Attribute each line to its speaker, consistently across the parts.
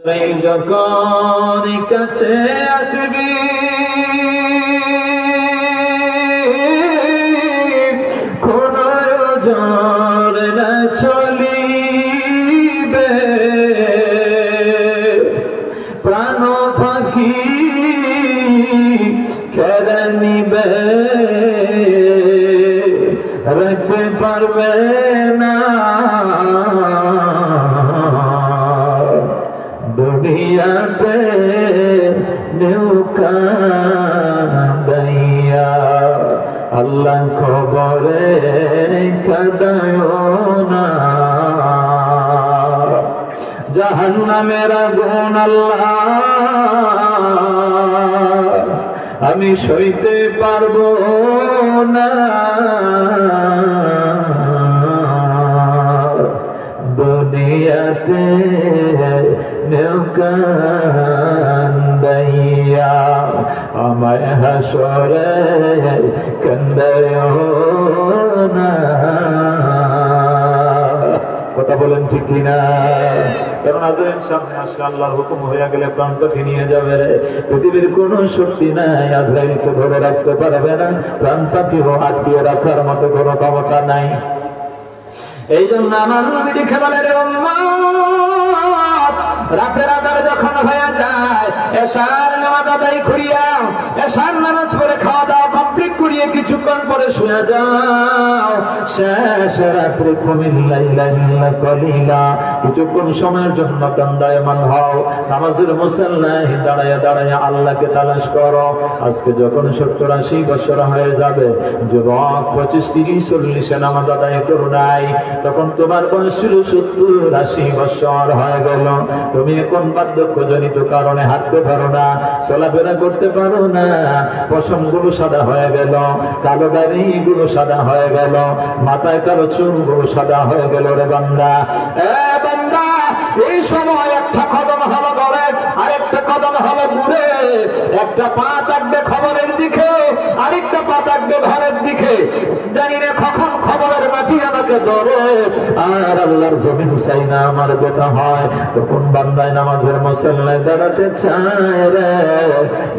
Speaker 1: যখন কাছে আসবি কোন ঝড় না চলিবে, প্রাণ পাখি কেড়ে নিবে, রাখতে পারবে না দুনিয়াতে নৌকা দাইয়া। আল্লাহ খবরে কাদায় না, জাহান্নামের আগুন আল্লাহ আমি সইতে পারবো না, দুনিয়াতে নৌকা দাইয়া আমায় হাসরে কান্দায় না। কথা বলেন ঠিক কিনা? কারণ আজরের সামনে আসলে আল্লাহর হুকুম হয়ে গেলে প্রাণটাকে নিয়ে যাবে। পৃথিবীর কোন শক্তি নাই আজরাইলকে ধরে রাখতে পারবে না, প্রাণটাকেও আটকিয়ে রাখার মতো কোনো ক্ষমতা নাই। এই জন্য আমার নবী লিখে বলেন, রাতের আধার যখন হয়ে যায় এশার নামাজ আদায় করিয়া, এশার নামাজ পড়ে খাওয়া দাওয়া কমপ্লিট করিয়ে কিছুক্ষণ পরে শুয়ে যাও। শেষ রাত্রে কলিলা কিছুক্ষণ সময়ের জন্য দণ্ডায়মান হও, নামাজের মুসাল্লায় দাঁড়াইয়া দাঁড়াইয়া আল্লাহকে তালাশ করো। আজকে যখন 70-80 বছর হয়ে যাবে, যুবক 25-30-40 নামাজ আদায় করো নাই, তখন তোমার বয়স ছিল 70-80 বছর হয়ে গেল। তুমি এখন বার্ধক্যজনিত কারণে হাঁটতে পারো না, চলাফেরা করতে পারো না, পশমগুলো সাদা হয়ে গেল, কালো দাড়িগুলো সাদা হয়ে গেল, মাথায় কালো চুলগুলো সাদা হয়ে গেল। রে বান্দা, বান্দা, এই সময় একটা কদম হলো গড়ে, আরেকটা কদম হলো দূরে, একটা পা থাকবে খবরের দিকে, আরেকটা পা থাকবে ঘরের দিকে। জানি না কখন খবরের মাটি আমাকে ধরে আর আল্লাহর জমিন চাই না আমার যেটা হয়। তখন বান্দায় নামাজের মুসাল্লায় দাঁড়াতে চায় রে,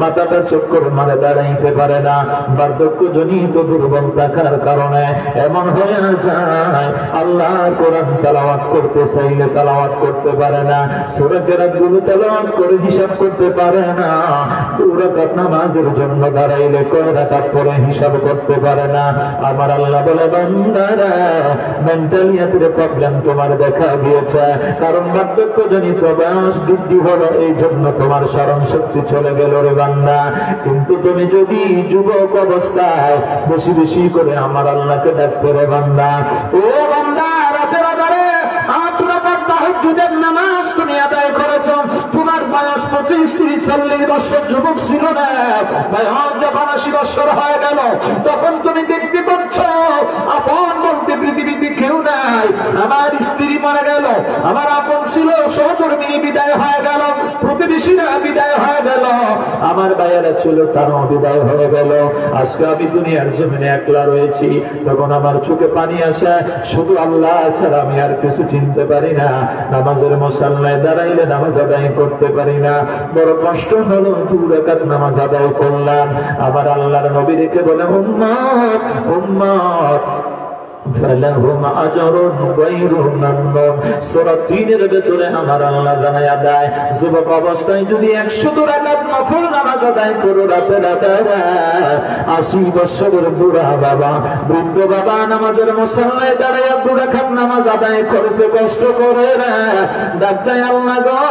Speaker 1: মাথাটা চক্কর মারে দাঁড়াইতে পারে না, বার্ধক্যজনিত দুর্বল থাকার কারণে এমন হয়ে যায় আল্লাহর কোরআন তেলাওয়াত করতে চাইলে তেলাওয়াত করতে পারে না, সূরা কেরাতগুলো তেলাওয়াত করে হিসাব করতে পারে না, 2 রাকাত নামাজের জন্য দাঁড়াইলে কয় রাকাত পরে হিসাব করতে পারে না। আমার আল্লাহ বলে, বান্দারা মেন্টালিয়াতের প্রবলেম তোমার দেখা দিয়েছে, কারণ বার্ধক্যজনিত বয়স বৃদ্ধি হলো, এই জন্য তোমার স্মরণ শক্তি চলে গেল রে বান্দা। কিন্তু তুমি যদি যুবক অবস্থায় বেশি বেশি করে আমার আল্লাহকে ডাকতে রে বান্দা, ও বান্দা, রাতের আধারে 8 রাকাত তাহাজ্জুদের নামাজ তুমি আদায় করেছো, তোমার বয়স 25-30-40 বছর যুবক ছিল না, বয়স যখন 80 বছর হয়ে গেল, তখন তুমি দেখতে পাচ্ছ আপন বলতে পৃথিবীতে কেউ নাই। আমার স্ত্রী মারা গেল, আমার আপন ছিল সহধর্মিনী বিদায় হয়ে গেল, প্রতিবেশীরা বিদায় হয়ে গেল, আমার ভাইয়েরা ছিল তারও বিদায় হয়ে গেল। আজকে আমি দুনিয়ার জমিনে একলা রয়েছি, তখন আমার চোখে পানি আসে, শুধু আল্লাহ ছাড়া আমি আর কিছু চিনতে পারি না। নামাজের মুসাল্লায় দাঁড়াইলে নামাজ আদায় করতে পারি না, বড় কষ্ট হলো। 2 রাকাত নামাজ আদায় করলাম। আমার আল্লাহর নবী রেখে বলে, উম্মত উম্মত ফালাহুম আজরুন গায়রু মামনুন। সূরা 3 এর ভিতরে আমার আল্লাহ জানায়া দেয়, যুবক অবস্থায় যদি 100 রাকাত নফল নামাজ আদায় করো রাতের আধারে, 80 বছরের বুড়া বাবা, বৃদ্ধ বাবা নামাজের মুসাল্লায় দাঁড়ায়া 2 রাকাত নামাজ আদায় করেছে কষ্ট করে রে, ডাক্তার আল্লাহ গো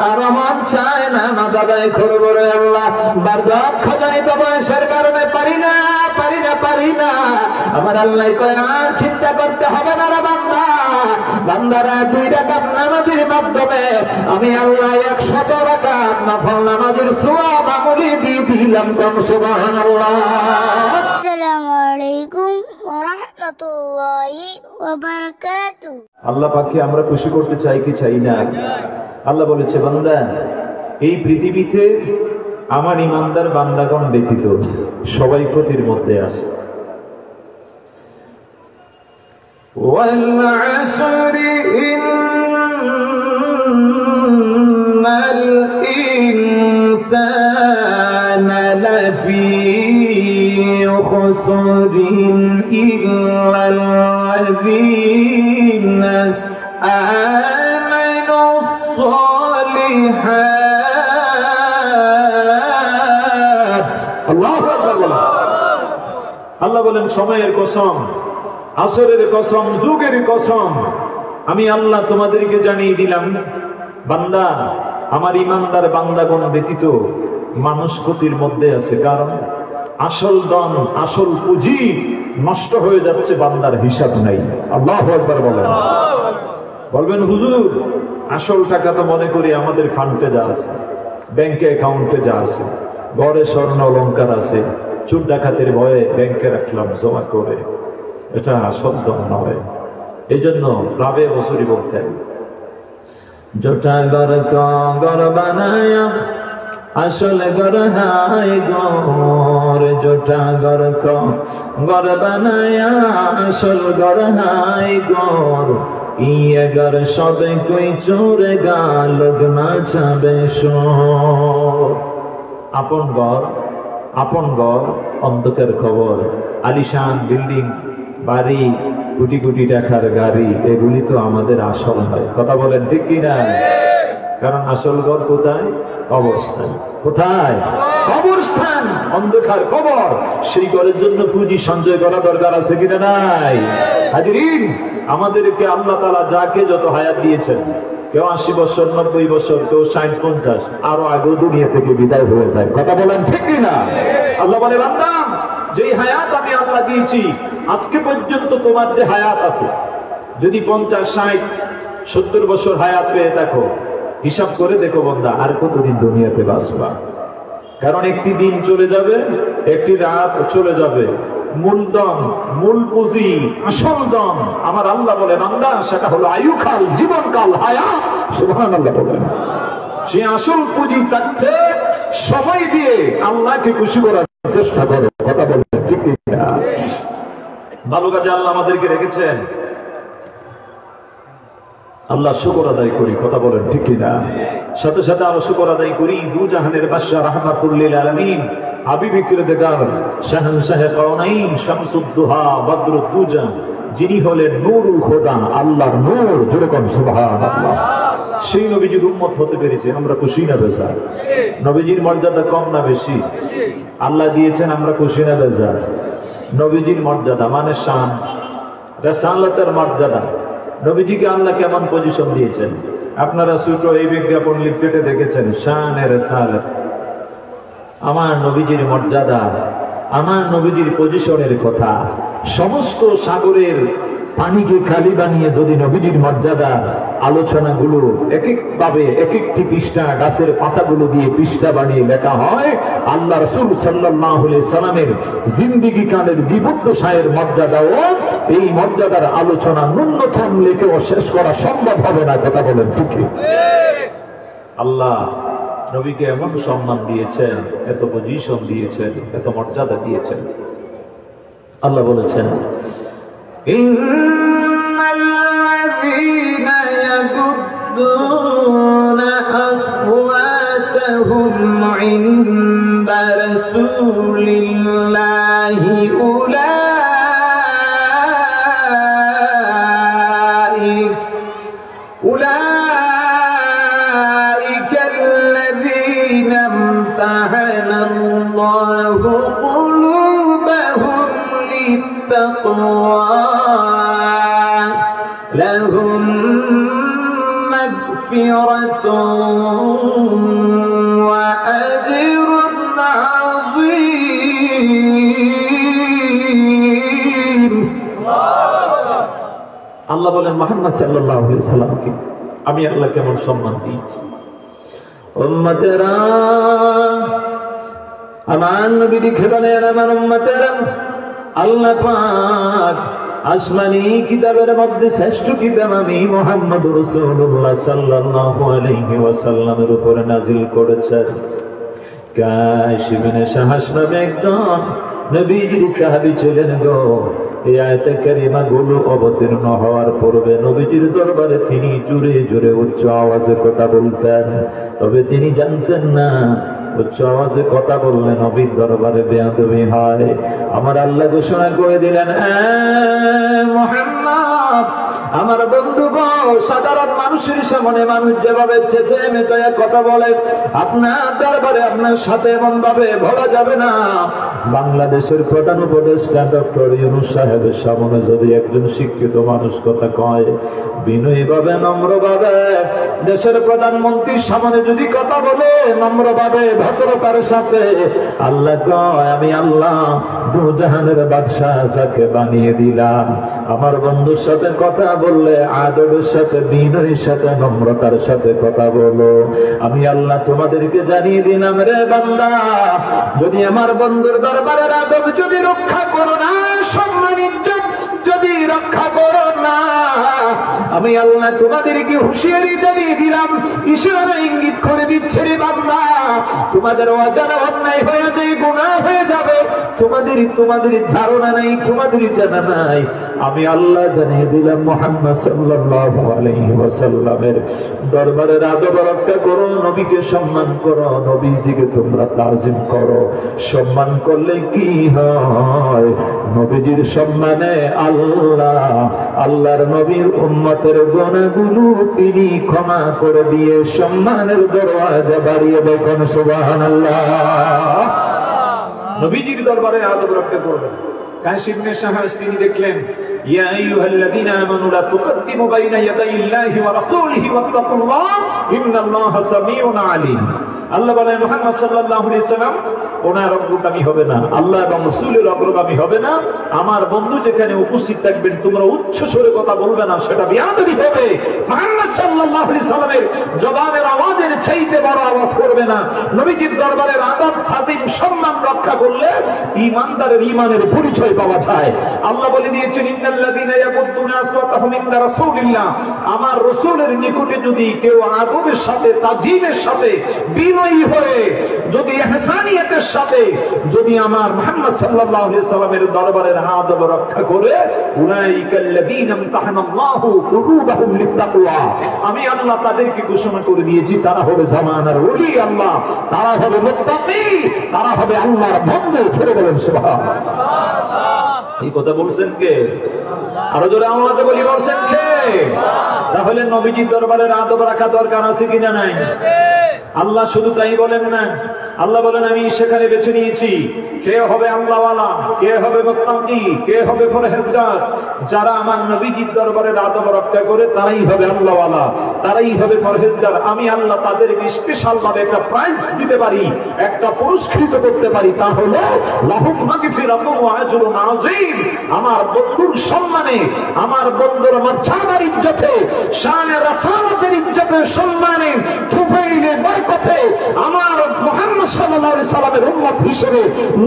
Speaker 1: আর মন চায় না নামাজ আদায় করবো রে আল্লাহ, বার্ধক্যজনিত বয়সের কারণে পারি না পারি না পারি না। আমার আল্লাহ কয়, আর চিন্তা করতে হবে না রে বান্দা, বান্দারা 2 রাকাত নামাজের মাধ্যমে আমি আল্লাহ 100 রাকাত নফল নামাজের সওয়াব আমলি দিয়ে দিলাম। সুবহানাল্লাহ।
Speaker 2: আসসালামু আলাইকুম ওয়া রাহমাতুল্লাহি ওয়া বারাকাতুহু।
Speaker 1: আল্লাহ পাককে আমরা খুশি করতে চাই কি চাই না? আল্লাহ বলেছে, বান্দা, এই পৃথিবীতে আমার ইমানদার বান্দাগণ ব্যতীত সবাই ক্ষতির মধ্যে আছে। والعصر إن ইনসানা লাফি খুসরিন ইল্লাল্লাযীনা আমানুস সালিহাত। আল্লাহু আকবার। আল্লাহ বলেন সময়ের কসম, আসরের কসম, যুগের কসম, আমি আল্লাহ তোমাদেরকে জানিয়ে দিলাম, বান্দা, আমার ইমানদার বান্দাগণ ব্যতীত মানুষ ক্ষতির মধ্যে আছে। কারণ আসল ধন, আসল পুঁজি নষ্ট হয়ে যাচ্ছে, বান্দার হিসাব নাই। আল্লাহু আকবার বলেন। বলবেন হুজুর, আসল টাকা তো মনে করি আমাদের ফান্ডে যা আছে, ব্যাংকে অ্যাকাউন্টে যা আছে, ঘরে স্বর্ণ অলংকার আছে, চোর ডাকাতের ভয়ে ব্যাংকে রাখলাম জমা করে, এটা আসল ধন নয়। এই জন্য রাবে বছরই বলতেন, জোটা গর গর বানায়া আসল গর হাই গর, জোটা গর গর বানায়া আসল গর হাই গর, ইয়ে গর সবে কই চোরে গা লোক নাচাবে শোর। আপন ঘর, আপন ঘর, অন্ধকার খবর, আলিশান বিল্ডিং, বাড়ি, কোটি কোটি টাকার গাড়ি, এগুলি তো আমাদের আসল হয়। কথা বলেন ঠিক কিনা? কারণ আসল ঘর কোথায়? কবরস্থান। কোথায়? কবরস্থান, অন্ধকার কবর। সেই ঘরের জন্য পুঁজি সঞ্চয় করা দরকার আছে কিনা নাই? হাজিরিন, আমাদেরকে আল্লাহ তাআলা যাকে যত হায়াত দিয়েছেন, কেউ 80 বছর, 90 বছর, কেউ 60-50, আরো আগে দুনিয়া থেকে বিদায় হয়ে যায়। কথা বলেন ঠিক কিনা? আল্লাহ বলে, বান্দা, যেই হায়াত আমি আল্লাহ দিয়েছি, আজকে পর্যন্ত তোমার যে হায়াত আছে, যদি 50, 60, 70 বছর হায়াত পেয়ে থাকো, হিসাব করে দেখো বান্দা, আর কতদিন দুনিয়াতে বাঁচবা। কারণ একটি দিন চলে যাবে, একটি রাত চলে যাবে। মূল দম, মূল পুঁজি, আসল দম আমার আল্লাহ বলে, বান্দা, সেটা হলো আয়ুকাল, জীবনকাল, হায়াত। সুবহানাল্লাহ বলেন। সে আসল পুঁজি থাকতে সময় দিয়ে আল্লাহকে খুশি করার চেষ্টা করো। কথা বলেন ঠিক না? ভালো কাজে আল্লাহ আমাদেরকে রেখেছেন, আল্লাহ শুকর আদায় করি। কথা বলেন ঠিক কিনা? সাথে সাথে আরো শুকর আদায় করি দু জাহানের বাদশা রাহমাতুল লিল আলামিন, হাবিবে কিরদার, শাহনশাহে কাউনাইন, শামসুদ দুহা, বদরুদ দুজা, যিনি হলেন নূরুল খোদা, আল্লাহর নূর। জোরে কোন সুবহানাল্লাহ। সেই নবীজির উম্মত হতে পেরেছে, আমরা খুশি না বেজার? নবীজির মর্যাদা কম না বেশি? আল্লাহ দিয়েছেন, আমরা খুশি না বেজার? নবীজির মর্যাদা মানে শান, রাসালাতের মর্যাদা। নবীজিকে আল্লাহ কেমন পজিশন দিয়েছেন, আপনারা ছোট এই বিজ্ঞাপন লিফলেটে দেখেছেন, শানে রাসালাত। আমার নবীজির মর্যাদা, আমার নবীজির পজিশনের কথা, সমস্ত সাগরের পানিকে খালি বানিয়ে যদি নবীজির মর্যাদা আলোচনাগুলো এক এক ভাবে এক একটি পৃষ্ঠা, গাছের পাতাগুলো দিয়ে পৃষ্ঠা বানিয়ে লেখা হয়, আল্লাহ রাসূল সাল্লাল্লাহু আলাইহি সাল্লামের জিন্দেগি কালের বিবুদ্ধ সায়ের মর্যাদাও, এই মর্যাদার আলোচনা ন্যূনতম লেখেও শেষ করা সম্ভব হবে না। কথা বলেন ঠিক? আল্লাহ নবীকে এমন সম্মান দিয়েছেন, এত পজিশন দিয়েছেন, এত মর্যাদা দিয়েছেন। আল্লাহ বলেছেন, ইন্নাল্লাযীনা ইয়াগুদ্দুনা আসওয়াতাহুম ইনদা রাসূলিল্লাহি উলাইকা আমতাহানাল্লাহু কুলুবাহুম লিত্তাকওয়া লাহুম মাগফিরাতুন ওয়া আজরুন আযীম। আল্লাহ বলেন মুহাম্মদ সাল্লাল্লাহু আলাইহি সাল্লামকে আমি আল্লাহ কেমন সম্মান দিয়েছি। উম্মতেরা, আমার নবী লিখে বলেন, আমার উম্মতেরা, আল্লাহ পাক আসমানি কিতাবের মধ্যে শ্রেষ্ঠ কিতাব আমি মুহাম্মদুর রাসূলুল্লাহ সাল্লাল্লাহু আলাইহি ওয়াসাল্লামের উপরে নাযিল করেছেন। কাশিফ ইবনে শাহাস নামে একজন নবীজির সাহাবী ছিলেন গো। এই আয়াতে কারিমা গুলো অবতীর্ণ হওয়ার পূর্বে নবীজির দরবারে তিনি জোরে জোরে উচ্চ আওয়াজে কথা বলতেন। তবে তিনি জানতেন না উচ্চ আওয়াজে কথা বললে নবীর দরবারে বেয়াদবি হয়। আমার আল্লাহ ঘোষণা করে দিলেন, মুহাম্মদ আমার বন্ধু গো, সাধারণ মানুষের সামনে মানুষ যেভাবে চেঁচে মেচায় কথা বলে, আপনার দরবারে আপনার সাথে এমন ভাবে বলা যাবে না। বাংলাদেশের প্রধান উপদেষ্টা ডক্টর ইউনূস সাহেবের সামনে যদি একজন শিক্ষিত মানুষ কথা কয়, বিনয়ী ভাবে নম্র ভাবে, দেশের প্রধানমন্ত্রীর সামনে যদি কথা বলে নম্র ভাবে ভদ্রতার সাথে, আল্লাহ কয় আমি আল্লাহ দুজাহানের বাদশাহ যাকে বানিয়ে দিলাম, আমার বন্ধুর সাথে কথা বললে আদবের সাথে বিনয়ের সাথে নম্রতার সাথে কথা বলো। আমি আল্লাহ তোমাদেরকে জানিয়ে দিলাম রে বান্দা, যদি আমার বন্ধুর দরবারের আদব যদি রক্ষা করো না, সম্মান ইজ্জত যদি রক্ষা করো না, আমি আল্লাহ তোমাদেরকে হুঁশিয়ারি জানিয়ে দিলাম, ইশারা ইঙ্গিত করে দিচ্ছে রে বান্দা, তোমাদের অজানা অন্যায় হয়ে যায়, গুনাহ হয়ে যাবে, তোমাদের ধারণা নাই, তোমাদের জানা নাই। আমি আল্লাহ জানিয়ে দিলাম মুহাম্মদ সাল্লাল্লাহু আলাইহি ওয়াসাল্লামের দরবারের আদব রক্ষা করো, নবীকে সম্মান করো, নবীজিকে তোমরা তাজিম করো। সম্মান করলে কি হয়? নবীজির সম্মানে আল্লাহর নবীর উম্মতের গুনাহগুলো তিনি ক্ষমা করে দিয়ে সম্মানের দরওয়াজা বাড়িয়ে দেখুন। সুবহানাল্লাহ। নবীজির দরবারে আদব রক্ষা করবেন। কায়েস ইবনে শাহাস তিনি দেখলেন, ইয়া আইয়ুহাল্লাযীনা আমানু লা তুকদ্দিমু বাইনা ইয়াদাইল্লাহি ওয়া রাসূলিহি ওয়াত্তাকুল্লাহ ইন্নাল্লাহা সামিউন আলীম। আল্লাহ বলেন মুহাম্মদ সাল্লাল্লাহু আলাইহি সাল্লাম ওনার অগ্রগামী হবে না, আল্লাহ এবং রাসূলের অগ্রগামী হবে না। আমার বন্ধু যেখানে উপস্থিত থাকবেন তোমরা উচ্চ স্বরে কথা বলবে না, সেটা বিয়াদবি হবে। মুহাম্মদ সাল্লাল্লাহু আলাইহি সাল্লামের জবানের আওয়াজের চাইতে বড় আওয়াজ করবে না। নবীজির দরবারের আদব খাতিম সম্মান রক্ষা করলে ঈমানদারের ঈমানের পরিচয় পাওয়া যায়। আল্লাহ বলে দিয়েছেন, ইন্নাল্লাযীনা ইয়াকুদ্দুনা আসওয়াতাহুম ইনদা রাসূলিল্লাহ, আমার রাসূলের নিকটে যদি কেউ আদবের সাথে তাজিমের সাথে বিনয়ী হয়ে, যদি ইহসানিয়তের সাথে যদি আমার মুহাম্মদ সাল্লাল্লাহু আলাইহি সাল্লামের দরবারের আদব রক্ষা করে, উলাইকাল্লাযীনা ইমতাহানাল্লাহু কুলুবাহুম লিত্তাকওয়া, আমি আল্লাহ তাদেরকে ঘোষণা করে দিয়েছি তারা হবে জামানার ওলি আল্লাহ, তারা হবে মুত্তাকি, তারা হবে আল্লাহর বন্ধু। ছেড়ে বলেন সুবহানাল্লাহ। এই কথা বলছেন কে? আরো জোরে আওয়াজে বলি, বলছেন কে? তাহলে নবীজির দরবারের আদব রাখা দরকার আছে কিনা নাই? আল্লাহ শুধু তাই বলেন না, আল্লাহ বলেন আমি সেখানে বেছে নিয়েছি কে হবে আল্লাহওয়ালা, কে হবে মুত্তাকি, কে হবে পরহেজগার। যারা আমার নবীজির দরবারের আদব রক্ষা করে তারাই হবে আল্লাহওয়ালা, তারাই হবে পরহেজগার। আমি আল্লাহ তাদেরকে স্পেশাল ভাবে একটা প্রাইজ দিতে পারি, একটা পুরস্কৃত করতে পারি, তা হলো লাহুম মাগফিরাতুন ওয়া আজরুন আযীম। আমার বন্ধুর সম্মানে, আমার বন্ধুর মর্যাদার ইজ্জতে, শানে রাসালাতের ইজ্জতে, সম্মানে, তুফাইলে বরকতে, আমার মুহাম্মদ সাল্লাল্লাহু আলাইহি সাল্লামের উম্মত হিসেবে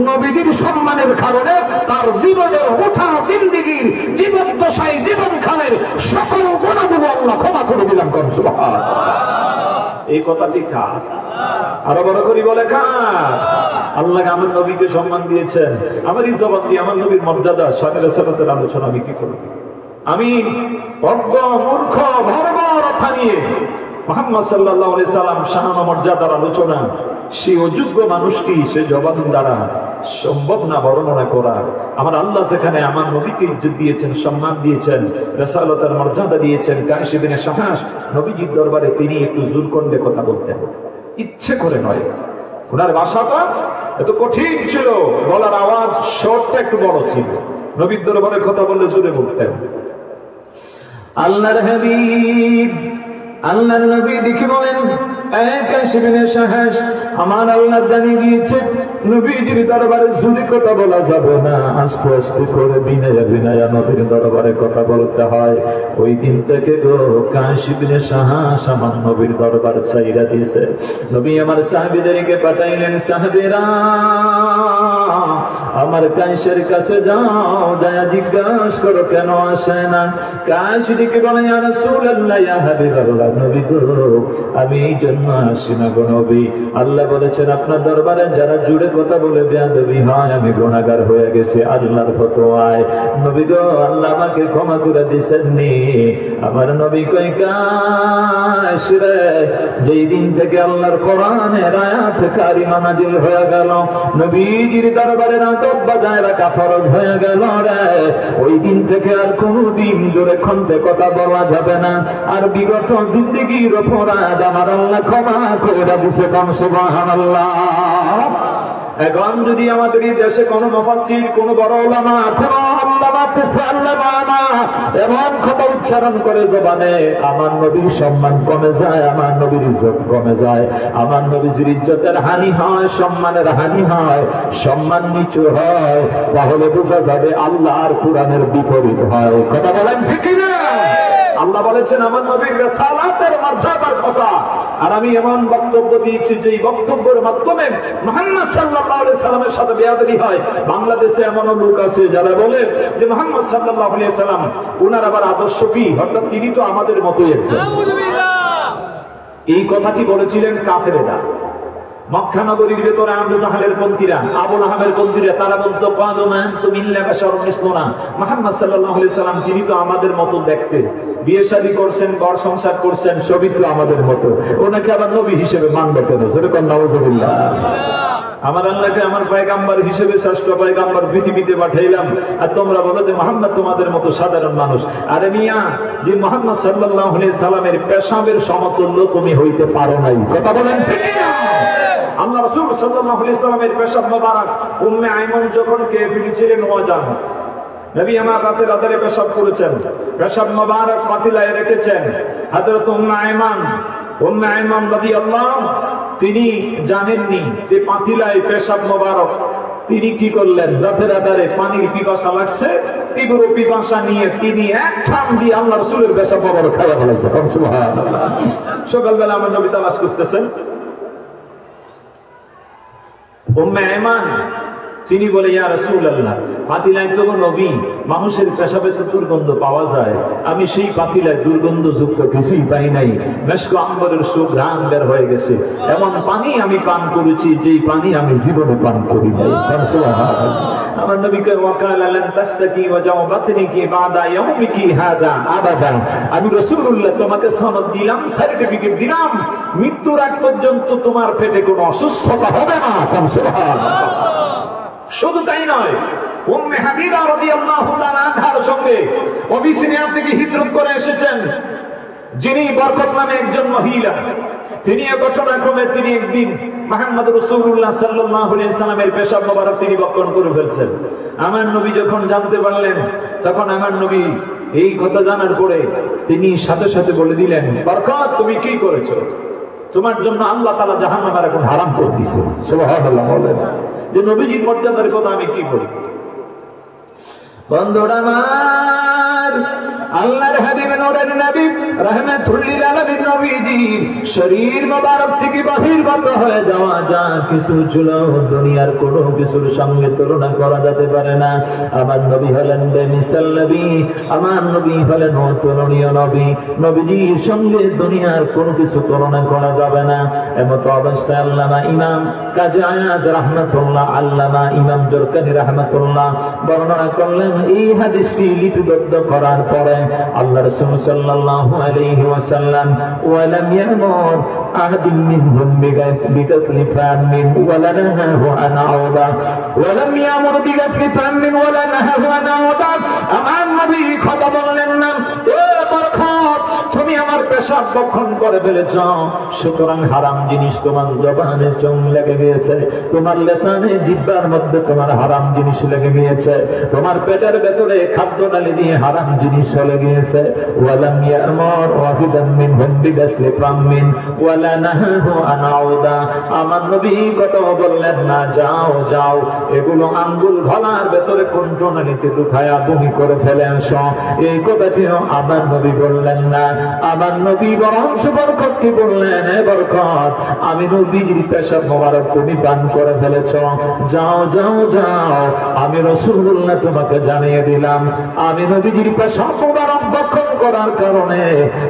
Speaker 1: নবীর সম্মানের কারণে তার জীবনের ওঠা জিন্দেগীর জীবদ্দশায় জীবনকালের সকল গুনাহগুলো আল্লাহ ক্ষমা করে দিলাম। কোন সুবহানাল্লাহ। এই কথাটি কার? আরো বড় করে বলে কার? আল্লাহ আমার নবীকে সম্মান দিয়েছেন। আমার এই জবান দিয়ে আমার নবীর মর্যাদা শানে রাসালাতের আলোচনা আমি কি করব? আমি অজ্ঞ মূর্খ ভরবরতা নিয়ে মুহাম্মদ সাল্লাল্লাহু আলাইহি সাল্লাম শান ও মর্যাদার আলোচনা, সেই অযোগ্য মানুষটি সে জবান দ্বারা সম্ভব না বর্ণনা করা। আমার আল্লাহ যেখানে আমার নবীকে ইজ্জত দিয়েছেন, সম্মান দিয়েছেন, রাসালাতের মর্যাদা দিয়েছেন, কায়েস ইবনে শাহাস নবীজির দরবারে তিনি একটু জোর করলে কথা বলতেন, ইচ্ছে করে নয়। ওনার ভাষাটা এত কঠিন ছিল, বলার আওয়াজ শর্টটা একটু বড় ছিল। নবীর দরবারে কথা বললে জোরে বলতেন। আল্লাহর হাবিব আল্লাহর নবী দেখে বলেন, কায়েস ইবনে শাহাস আমার আল্লাহ জানিয়ে দিয়েছে নবীজির দরবারে জোরে কথা বলা যাবে না, আস্তে আস্তে করে বিনয়ে বিনয়ে নবীর দরবারে কথা বলতে হয়। ওই দিন থেকে গো কায়েস ইবনে শাহাস আমার নবীর দরবার ছাইরা দিয়েছে। নবী আমার সাহাবীদেরকে পাঠাইলেন, সাহাবীরা আমার কায়েসের কাছে যাও, যায় জিজ্ঞাসা করো কেন আসে না। কায়েস দিকে বলে, ইয়া রাসূলুল্লাহ, ইয়া হাবিবাল্লাহ, নবী গো আমি এই জন্য আসি না গো নবী। আল্লাহ বলেছেন আপনার দরবারে যারা জুড়ে কথা বলে বেয়াদবি হয় আমি গুনাহগার হয়ে গেছি আল্লাহর ফতোয়ায়। নবী গো আল্লাহ আমাকে ক্ষমা করে দিয়েছেননি। আমার নবী কই কাশ রে, যেই দিন থেকে আল্লাহর কোরআনের আয়াত কারিমা নাজিল হয়ে গেল, নবীজির দরবারে নাটক বাজায় রাখা ফরজ হয়ে গেল রে, ওই দিন থেকে আর কোনদিন জোরে খন্ডে কথা বলা যাবে না। আর বিগত জিন্দেগির অপরাধ আমার আল্লাহ ক্ষমা করে দিয়েছে। সুবহানাল্লাহ। এখন যদি আমাদের এই দেশে কোন মুফাসসির, কোন বড় উলামা, কোন আল্লামা এমন কথা উচ্চারণ করে জবানে, আমার নবীর সম্মান কমে যায়, আমার নবীর ইজ্জত কমে যায়, আমার নবীর ইজ্জতের হানি হয়, সম্মানের হানি হয়, সম্মান নিচু হয়, তাহলে বোঝা যাবে আল্লাহ আর কোরআনের বিপরীত হয়। কথা বলেন ঠিক না? আল্লাহ বলেছেন আমার নবীর রিসালাতের মর্যাদার কথা, আর আমি এমন বক্তব্য দিয়েছি যে বক্তব্যের মাধ্যমে মুহাম্মদ সাল্লাল্লাহু আলাইহি সাল্লামের সাথে বেয়াদবি হয়। বাংলাদেশে এমন লোক আছে যারা বলে যে মুহাম্মদ সাল্লাল্লাহু আলাইহি সাল্লাম ওনার আবার আদর্শ কি, অর্থাৎ তিনি তো আমাদের মতোই একজন। এই কথাটি বলেছিলেন কাফেরেরা, মক্কা নগরীর ভেতরে আবু জাহেলের পন্থীরা, আবু লাহাবের পন্থীরা, তারা বলতো ক্বালু মা আনতুম ইল্লা বাশারুন মিসলুনা, মুহাম্মদ সাল্লাল্লাহু আলাইহি সাল্লাম তিনি তো আমাদের মতো দেখতে, বিয়ে শাদী করছেন, ঘর সংসার করছেন, সবই তো আমাদের মতো, ওনাকে আবার নবী হিসেবে মানবে কেন? যেরকম নাউজুবিল্লাহ। আমার আল্লাহকে আমার পয়গাম্বর হিসেবে শ্রেষ্ঠ পয়গাম্বর পৃথিবীতে পাঠাইলাম, আর তোমরা বলো যে মুহাম্মদ তোমাদের মতো সাধারণ মানুষ। আরে মিয়া, যে মুহাম্মদ সাল্লাল্লাহু আলাইহি সাল্লামের পেশাবের সমতুল্য তুমি হইতে পারো নাই। কথা বলেন ঠিক না? আল্লাহ রাসূল সাল্লাল্লাহু আলাইহি সাল্লামের পেশাব মোবারক উম্মে আইমান যখন খেয়ে ফেলেছিলেন ওয়াজান, নবী আমার রাতে রাতে পেশাব করেছেন, পেশাব মোবারক পাতিলায় রেখেছেন। হযরত উম্মে আইমান রাদিয়াল্লাহু তিনি জানেননি যে পাতিলায় পেশাব মোবারক, তিনি কি করলেন, রাতে রাতে পানির পিপাসা লাগছে, তীব্র পিপাসা নিয়ে তিনি এক ঠাম দিয়ে আল্লাহ রাসূলের পেশাব মোবারক খাওয়া ফেলেছেন। সুবহানাল্লাহ। সকালবেলা আমার নবী তালাশ করতেছেন, উম্মে আইমান তিনি বলে ইয়া রাসূলুল্লাহ, পাতিলায় তো নবী মানুষের পেশাবে তো দুর্গন্ধ পাওয়া যায়, আমি সেই পাতিলায় দুর্গন্ধযুক্ত কিছুই পাই নাই, মেশক আম্বরের সুঘ্রাণ বের হয়ে গেছে, এমন পানি আমি পান করেছি যেই পানি আমি জীবনে পান করি নাই। আমার নবীকে ওয়াকালা লান তাসতাকি ওয়া জাওবাতনিকি বাদা ইয়াউমিকি হাদা আবাদা, আমি রাসূলুল্লাহ তোমাকে সনদ দিলাম, সার্টিফিকেট দিলাম, মৃত্যুর আগ পর্যন্ত তোমার পেটে কোনো অসুস্থতা হবে না। সুবহানাল্লাহ। শুধু তাই নয়, উম্মে হাবিবা রাদিয়াল্লাহু তাআলা আনহার সঙ্গে অবিসিনিয়া থেকে হিজরত করে এসেছেন যিনি বরকত নামে একজন মহিলা, তিনি ঘটনাক্রমে তিনি একদিন মুহাম্মদ রাসূলুল্লাহ সাল্লাল্লাহু আলাইহি সাল্লামের পেশাব মোবারক তিনি বক্ষণ করে ফেলছেন। আমার নবী যখন জানতে পারলেন, তখন আমার নবী এই কথা জানার পরে তিনি সাথে সাথে বলে দিলেন, বরকত তুমি কি করেছো? তোমার জন্য আল্লাহ তাআলা জাহান্নাম এখন হারাম করে দিয়েছে। সুবহানাল্লাহ। বলেন যে নবীজির মর্যাদার কথা আমি কি করি? বন্ধুরা আমার, আল্লাহর হাবিব নূরের নবী রাহমাতুল লিল আলামিন নবীজি শরীর মোবারক থেকে বহির্গত হয়ে যাওয়া যা কিছু ছিল দুনিয়ার কোনো কিছুর সঙ্গে তুলনা করা যেতে পারে না। আমার নবী হলেন বেমিসাল নবী, আমার নবী হলেন অতুলনীয় নবী, নবীজির সঙ্গে দুনিয়ার কোনো কিছু তুলনা করা যাবে না। এমত অবস্থায় আল্লামা ইমাম কাজী আয়াত রাহমাতুল্লাহ, আল্লামা ইমাম জরকানি রাহমাতুল্লাহ বর্ণনা করলেন, এই হাদিসটি লিপিবদ্ধ করার পরে আল্লাহ রাসূল সাল্লাল্লাহু আলাইহি ওয়াসাল্লাম ওয়ালাম ইয়ামুর আহাদুম মিনহুম বিগাসলি ফামিন ওয়ালা নাহাহু আন আওদা, ওয়ালাম ইয়ামুর বিগাসলি ফামিন ওয়ালা নাহাহু আন আওদা। আমার নবী কথা বললেন না, এ বরকত তুমি আমার পেশাব বক্ষণ করে ফেলেছ, সুতরাং হারাম জিনিস তোমার জবানে চোখ লেগে গিয়েছে, তোমার লিসানে জিহ্বার মধ্যে তোমার হারাম জিনিস লেগে গিয়েছে, তোমার পেটের ভেতরে খাদ্য নালী দিয়ে হারাম জিনিস চলে গিয়েছে। ওয়ালাম ইয়ামুর ওয়াহিদাম মিনহুম বিগাসলি ফামিন ওয়ালা ওয়ালা নাহু আনাউদা, আমার নবী কত বললেন না যাও যাও এগুলো আঙ্গুল গলার ভেতরে কণ্ঠনালীতে ঢুকায়া বমি করে ফেলে আসো, এই কথাটিও আমার নবী বললেন না। আমার নবী বরঞ্চ বরকতকে বললেন, হে বরকত, আমি নবীর পেশাব মোবারক তুমি পান করে ফেলেছ, যাও যাও যাও, আমি রাসূলুল্লাহ তোমাকে জানিয়ে দিলাম, আমি নবীর পেশাব মোবারক ভক্ষণ করার কারণে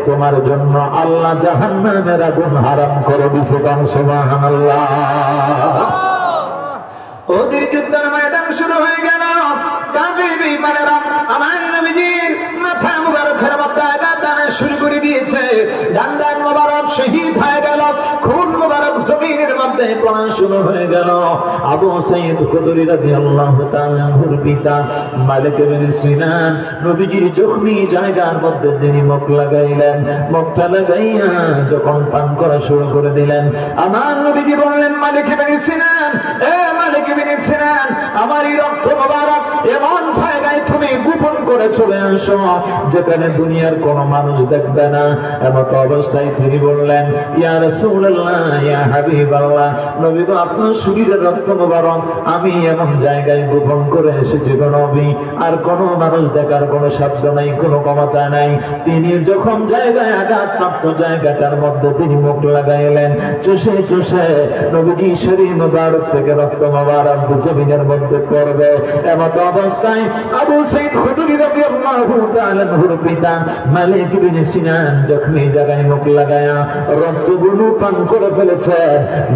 Speaker 1: তোমার জন্য আল্লাহ জাহান্নামের আগুন হারাম করে দিয়েছে। সুবহানাল্লাহ। ওদের যুদ্ধের ময়দান শুরু হয়ে গেল। কাফির বেঈমানেরা আমার নবীজির মাথা মুবারকের মধ্যে আঘাত আনা শুরু করে দিয়েছে। ডান্ডার মুবারক শহীদ হয়ে গেল, খুন মুবারক জমিনের মধ্যে পড়া শুরু হয়ে গেল। আবু সাঈদ খুদরি রাদিয়াল্লাহু তাআলা আনহুর পিতা মালিক ইবনে সিনান নবীজির জখমি জায়গার মধ্যে তিনি মুখ লাগাইলেন। মুখটা লাগাইয়া যখন পান করা শুরু করে দিলেন, আমার নবীজি বললেন, মালিক ইবনে সিনান, এ মালিক ইবনে সিনান, আমার এই রক্ত মুবারক এমন জায়গায় তুমি গোপন করে চলে আসো যেখানে দুনিয়ার কোন মানুষ দেখবে না। এমত অবস্থায় তিনি বললেন, ইয়া রাসূলুল্লাহ, ইয়া হাবিবাল্লাহ, নবী গো, আপনার শরীরের রক্ত মুবারক আমি এমন জায়গায় গোপন করে এসেছি গো নবী, আর কোন মানুষ দেখার কোন শব্দ নাই, কোন ক্ষমতা নাই। তিনি যখন জায়গায় আঘাতপ্রাপ্ত জায়গাটার মধ্যে তিনি মুখ লাগাইলেন, চুষে চুষে নবীজি শরীর মুবারক থেকে রক্ত মুবারক জমিনের মধ্যে পড়বে। এমত অবস্থায় আবু সাঈদ খুদরি রাদিয়াল্লাহু তাআলা আনহুর পিতা মালিক ইবনে সিনান জখমি জায়গায় মুখ লাগায়া রক্তগুলো পান করে ফেলেছে।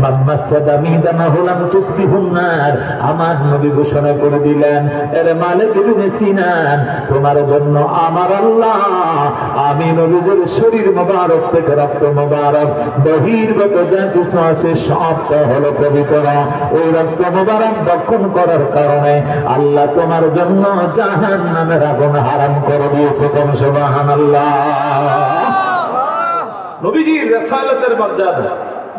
Speaker 1: মাম্মাসাদা মিদামাহু লাম তুসবিহুন নার, আমার নবী ঘোষণা করে দিলেন, এর মালিক ইবনে সিনান, তোমার জন্য আমার আল্লাহ আমি নবীজির শরীর মুবারক থেকে রক্ত মুবারক বহির্গত যা কিছু আছে সবটা হলো পবিত্র। ওই রক্ত মুবারক ভক্ষণ করার কারণে আল্লাহ তোমার জন্য জাহান্নামের আগুন হারাম করে দিয়েছে। সুবহানাল্লাহ। নবীজির রাসালাতের মর্যাদা,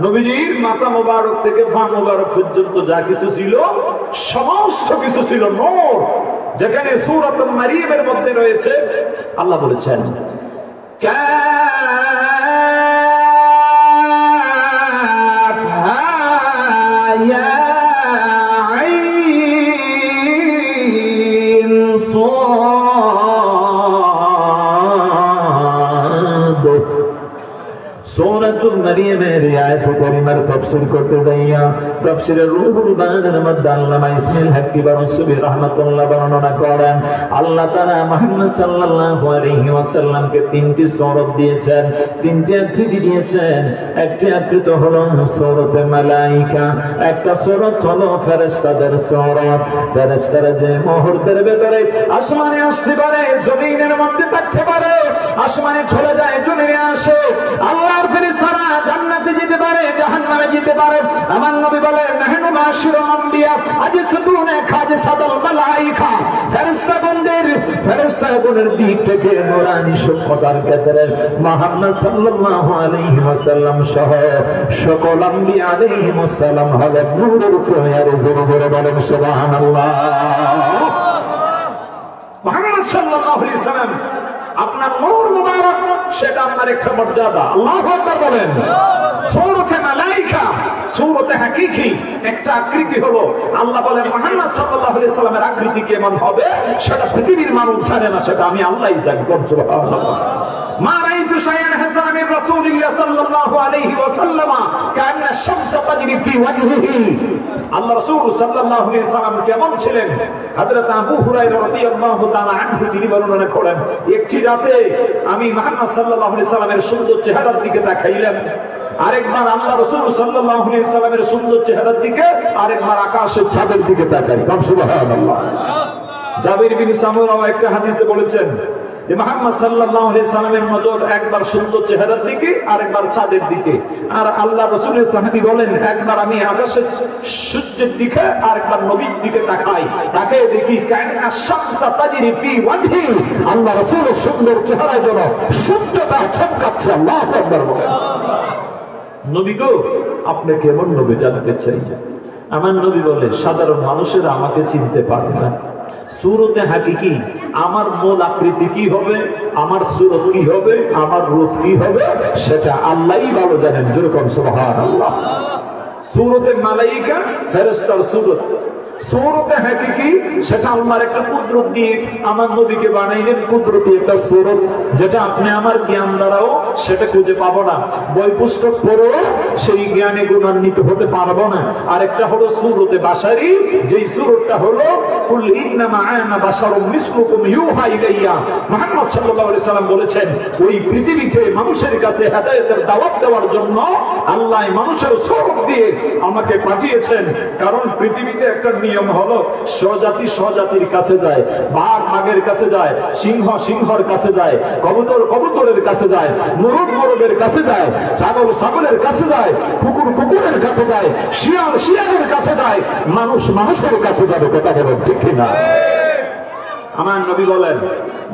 Speaker 1: নবীজির মাথা মোবারক থেকে পা মোবারক পর্যন্ত যা কিছু ছিল সমস্ত কিছু ছিল নূর। যেখানে সূরাত মারিয়ামের মধ্যে রয়েছে, আল্লাহ বলেছেন, সূরাতুল মারিয়ামের আয়াত কারিমার তাফসীর করতে যাইয়া তাফসীরের রুহুল বায়ানের মধ্যে আল্লামা ইসমাইল হাক্কি বারসুবি রাহমাতুল্লাহ বর্ণনা করেন, আল্লাহ তাআলা মুহাম্মদ সাল্লাল্লাহু আলাইহি ওয়াসাল্লামকে তিনটি সূরত দিয়েছেন, তিনটি আকৃতি দিয়েছেন। একটি আকৃতি হলো সূরতে মালায়েকা, একটা সূরত হলো ফেরেশতাদের সূরত। ফেরেশতারা যে মুহূর্তের ভিতরে আসমানে আসতে পারে, জমিনের মধ্যে থাকতে পারে, আসমানে চলে যায়, জমিনে আসে। আল্লাহর ফেরেশতারা জান্নাতে যেতে পারে, জাহান্নামে যেতে পারে। আমার নবী বলেন, নাহনু মাশিরুল আম্বিয়া আজসাদুনা খাজসাদুল মালায়েকা, ফেরেশতাগণের দিক থেকে নূরানি সূক্ষ্মতার ক্ষেত্রে মুহাম্মদ সাল্লাল্লাহু আলাইহি ওয়াসাল্লাম সহ সকল আম্বিয়া আলাইহিমুস সালাম হলেন নূরের তৈরি। জোরে জোরে বলেন সুবহানাল্লাহ। মুহাম্মদ সাল্লাল্লাহু আলাইহি ওয়াসাল্লাম আপনার নূর মুবারক, সেটা আপনার একটা মর্যাদা। আল্লাহু আকবার বলেন। সূরাতে মালায়েকা, সূরাতে হাকিকি একটা আকৃতি হলো, আল্লাহ বলেন মুহাম্মদ সাল্লাল্লাহু আলাইহি সাল্লামের আকৃতি কেমন হবে সেটা পৃথিবীর মানুষ জানে না, সেটা আমি আল্লাহই জানি। সুবহানাল্লাহ। মা রাআইতু শাইআন হাসানা মিন রাসূলিল্লাহ সাল্লাল্লাহু আলাইহি ওয়াসাল্লাম কান্না শামসা তাজরি ফি ওয়াজহিহি। আল্লাহ রাসূল সাল্লাল্লাহু আলাইহি সাল্লাম কেমন ছিলেন? হযরত আবু হুরায়রা রাদিয়াল্লাহু তাআলা আনহু তিনি বর্ণনা করেন, একটি রাতে আমি মুহাম্মদ সাল্লাল্লাহু আলাইহি সাল্লামের সুন্দর চেহারার দিকে তাকাইলাম, আরেকবার আল্লাহ রাসূল সাল্লাল্লাহু আলাইহি সাল্লামের সুন্দর চেহারার দিকে, আরেকবার আকাশের ছাদের দিকে তাকাই। সুবহানাল্লাহ। জাবির বিন সামুরা একটা হাদিসে বলেছেন যে মুহাম্মদ সাল্লাল্লাহু আলাইহি সাল্লামের নজর একবার সুন্দর চেহারার দিকে, আরেকবার চাঁদের দিকে। আর আল্লাহ রাসূলের সাহাবী বলেন, একবার আমি আকাশের সূর্যের দিকে, আরেকবার নবীর দিকে তাকাই, তাকে দেখি কান্না শামসা তাজরি ফি ওয়াজহি, আল্লাহ রাসূলের সুন্দর চেহারায় যেন সূর্যটা চমকাচ্ছে। আল্লাহু আকবার বলেন। নবী গো, আপনি কেমন নবী জানতে চাই? আমার নবী বলে, সাধারণ মানুষেরা আমাকে চিনতে পারে না, সুরতে হাকিকি আমার মূল আকৃতি কি হবে, আমার সুরত কি হবে, আমার রূপ কি হবে, সেটা আল্লাহই ভালো জানেন। যেরকম সুবহানাল্লাহ। সুরতে মালাইকা ফেরেশতার সুরত, সুরতে হাকিকি সেটা আল্লাহর একটা কুদরত দিয়ে আমার নবীকে বানাইলেন, কুদরতি একটা সুরত, যেটা আপনি আমার জ্ঞান দ্বারাও সেটা খুঁজে পাবো না, বই পুস্তক পড়েও সেই জ্ঞানে গুণান্বিত হতে পারবো না। আরেকটা হলো সুরতে বাশারি, যেই সুরতটা হলো কুল ইন্নামা আনা বাশারুম মিসলুকুম ইউহা ইলাইয়া। মুহাম্মদ সাল্লাল্লাহু আলাইহি সাল্লাম বলেছেন, ওই পৃথিবীতে মানুষের কাছে হেদায়েতের দাওয়াত দেওয়ার জন্য আল্লাহ মানুষের সুরত দিয়ে আমাকে পাঠিয়েছেন। কারণ পৃথিবীতে একটা নিয়ম হলো, স্বজাতি স্বজাতির কাছে যায়, বাঘ বাঘের কাছে যায়, সিংহ সিংহর কাছে যায়, কবুতর কবুতরের কাছে যায়, মোরগ মোরগের কাছে যায়, ছাগল ছাগলের কাছে যায়, কুকুর কুকুরের কাছে যায়, শিয়াল শিয়ালের কাছে যায়, মানুষ মানুষের কাছে যাবে। কথা বলেন ঠিক কিনা? আমার নবী বলেন,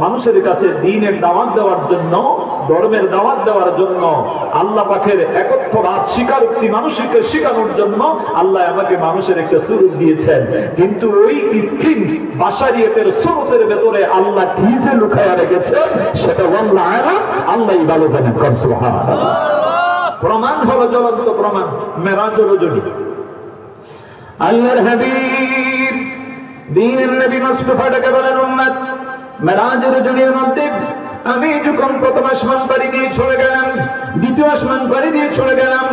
Speaker 1: মানুষের কাছে দ্বীনের দাওয়াত দেওয়ার জন্য, ধর্মের দাওয়াত দেওয়ার জন্য, আল্লাহ পাকের একত্ববাদ স্বীকারোক্তি মানুষকে শেখানোর জন্য আল্লাহ আমাকে মানুষের একটা সুরত দিয়েছেন। কিন্তু ওই স্ক্রিন বাশারিয়তের সুরতের ভেতরে আল্লাহ কি যে লুকায়া রেখেছে সেটা আল্লাহই ভালো জানেন। সুবহানাল্লাহ। প্রমাণ হলো জ্বলন্ত প্রমাণ, মেরাজের রজনী। আল্লাহর হাবিব দ্বীনের নবী মুস্তাফাকে বলেন, উম্মত মেরাজের রজনীর মধ্যে আমি যখন প্রথম আসমান পাড়ি দিয়ে চলে গেলাম, দ্বিতীয় আসমান পাড়ি দিয়ে চলে গেলাম,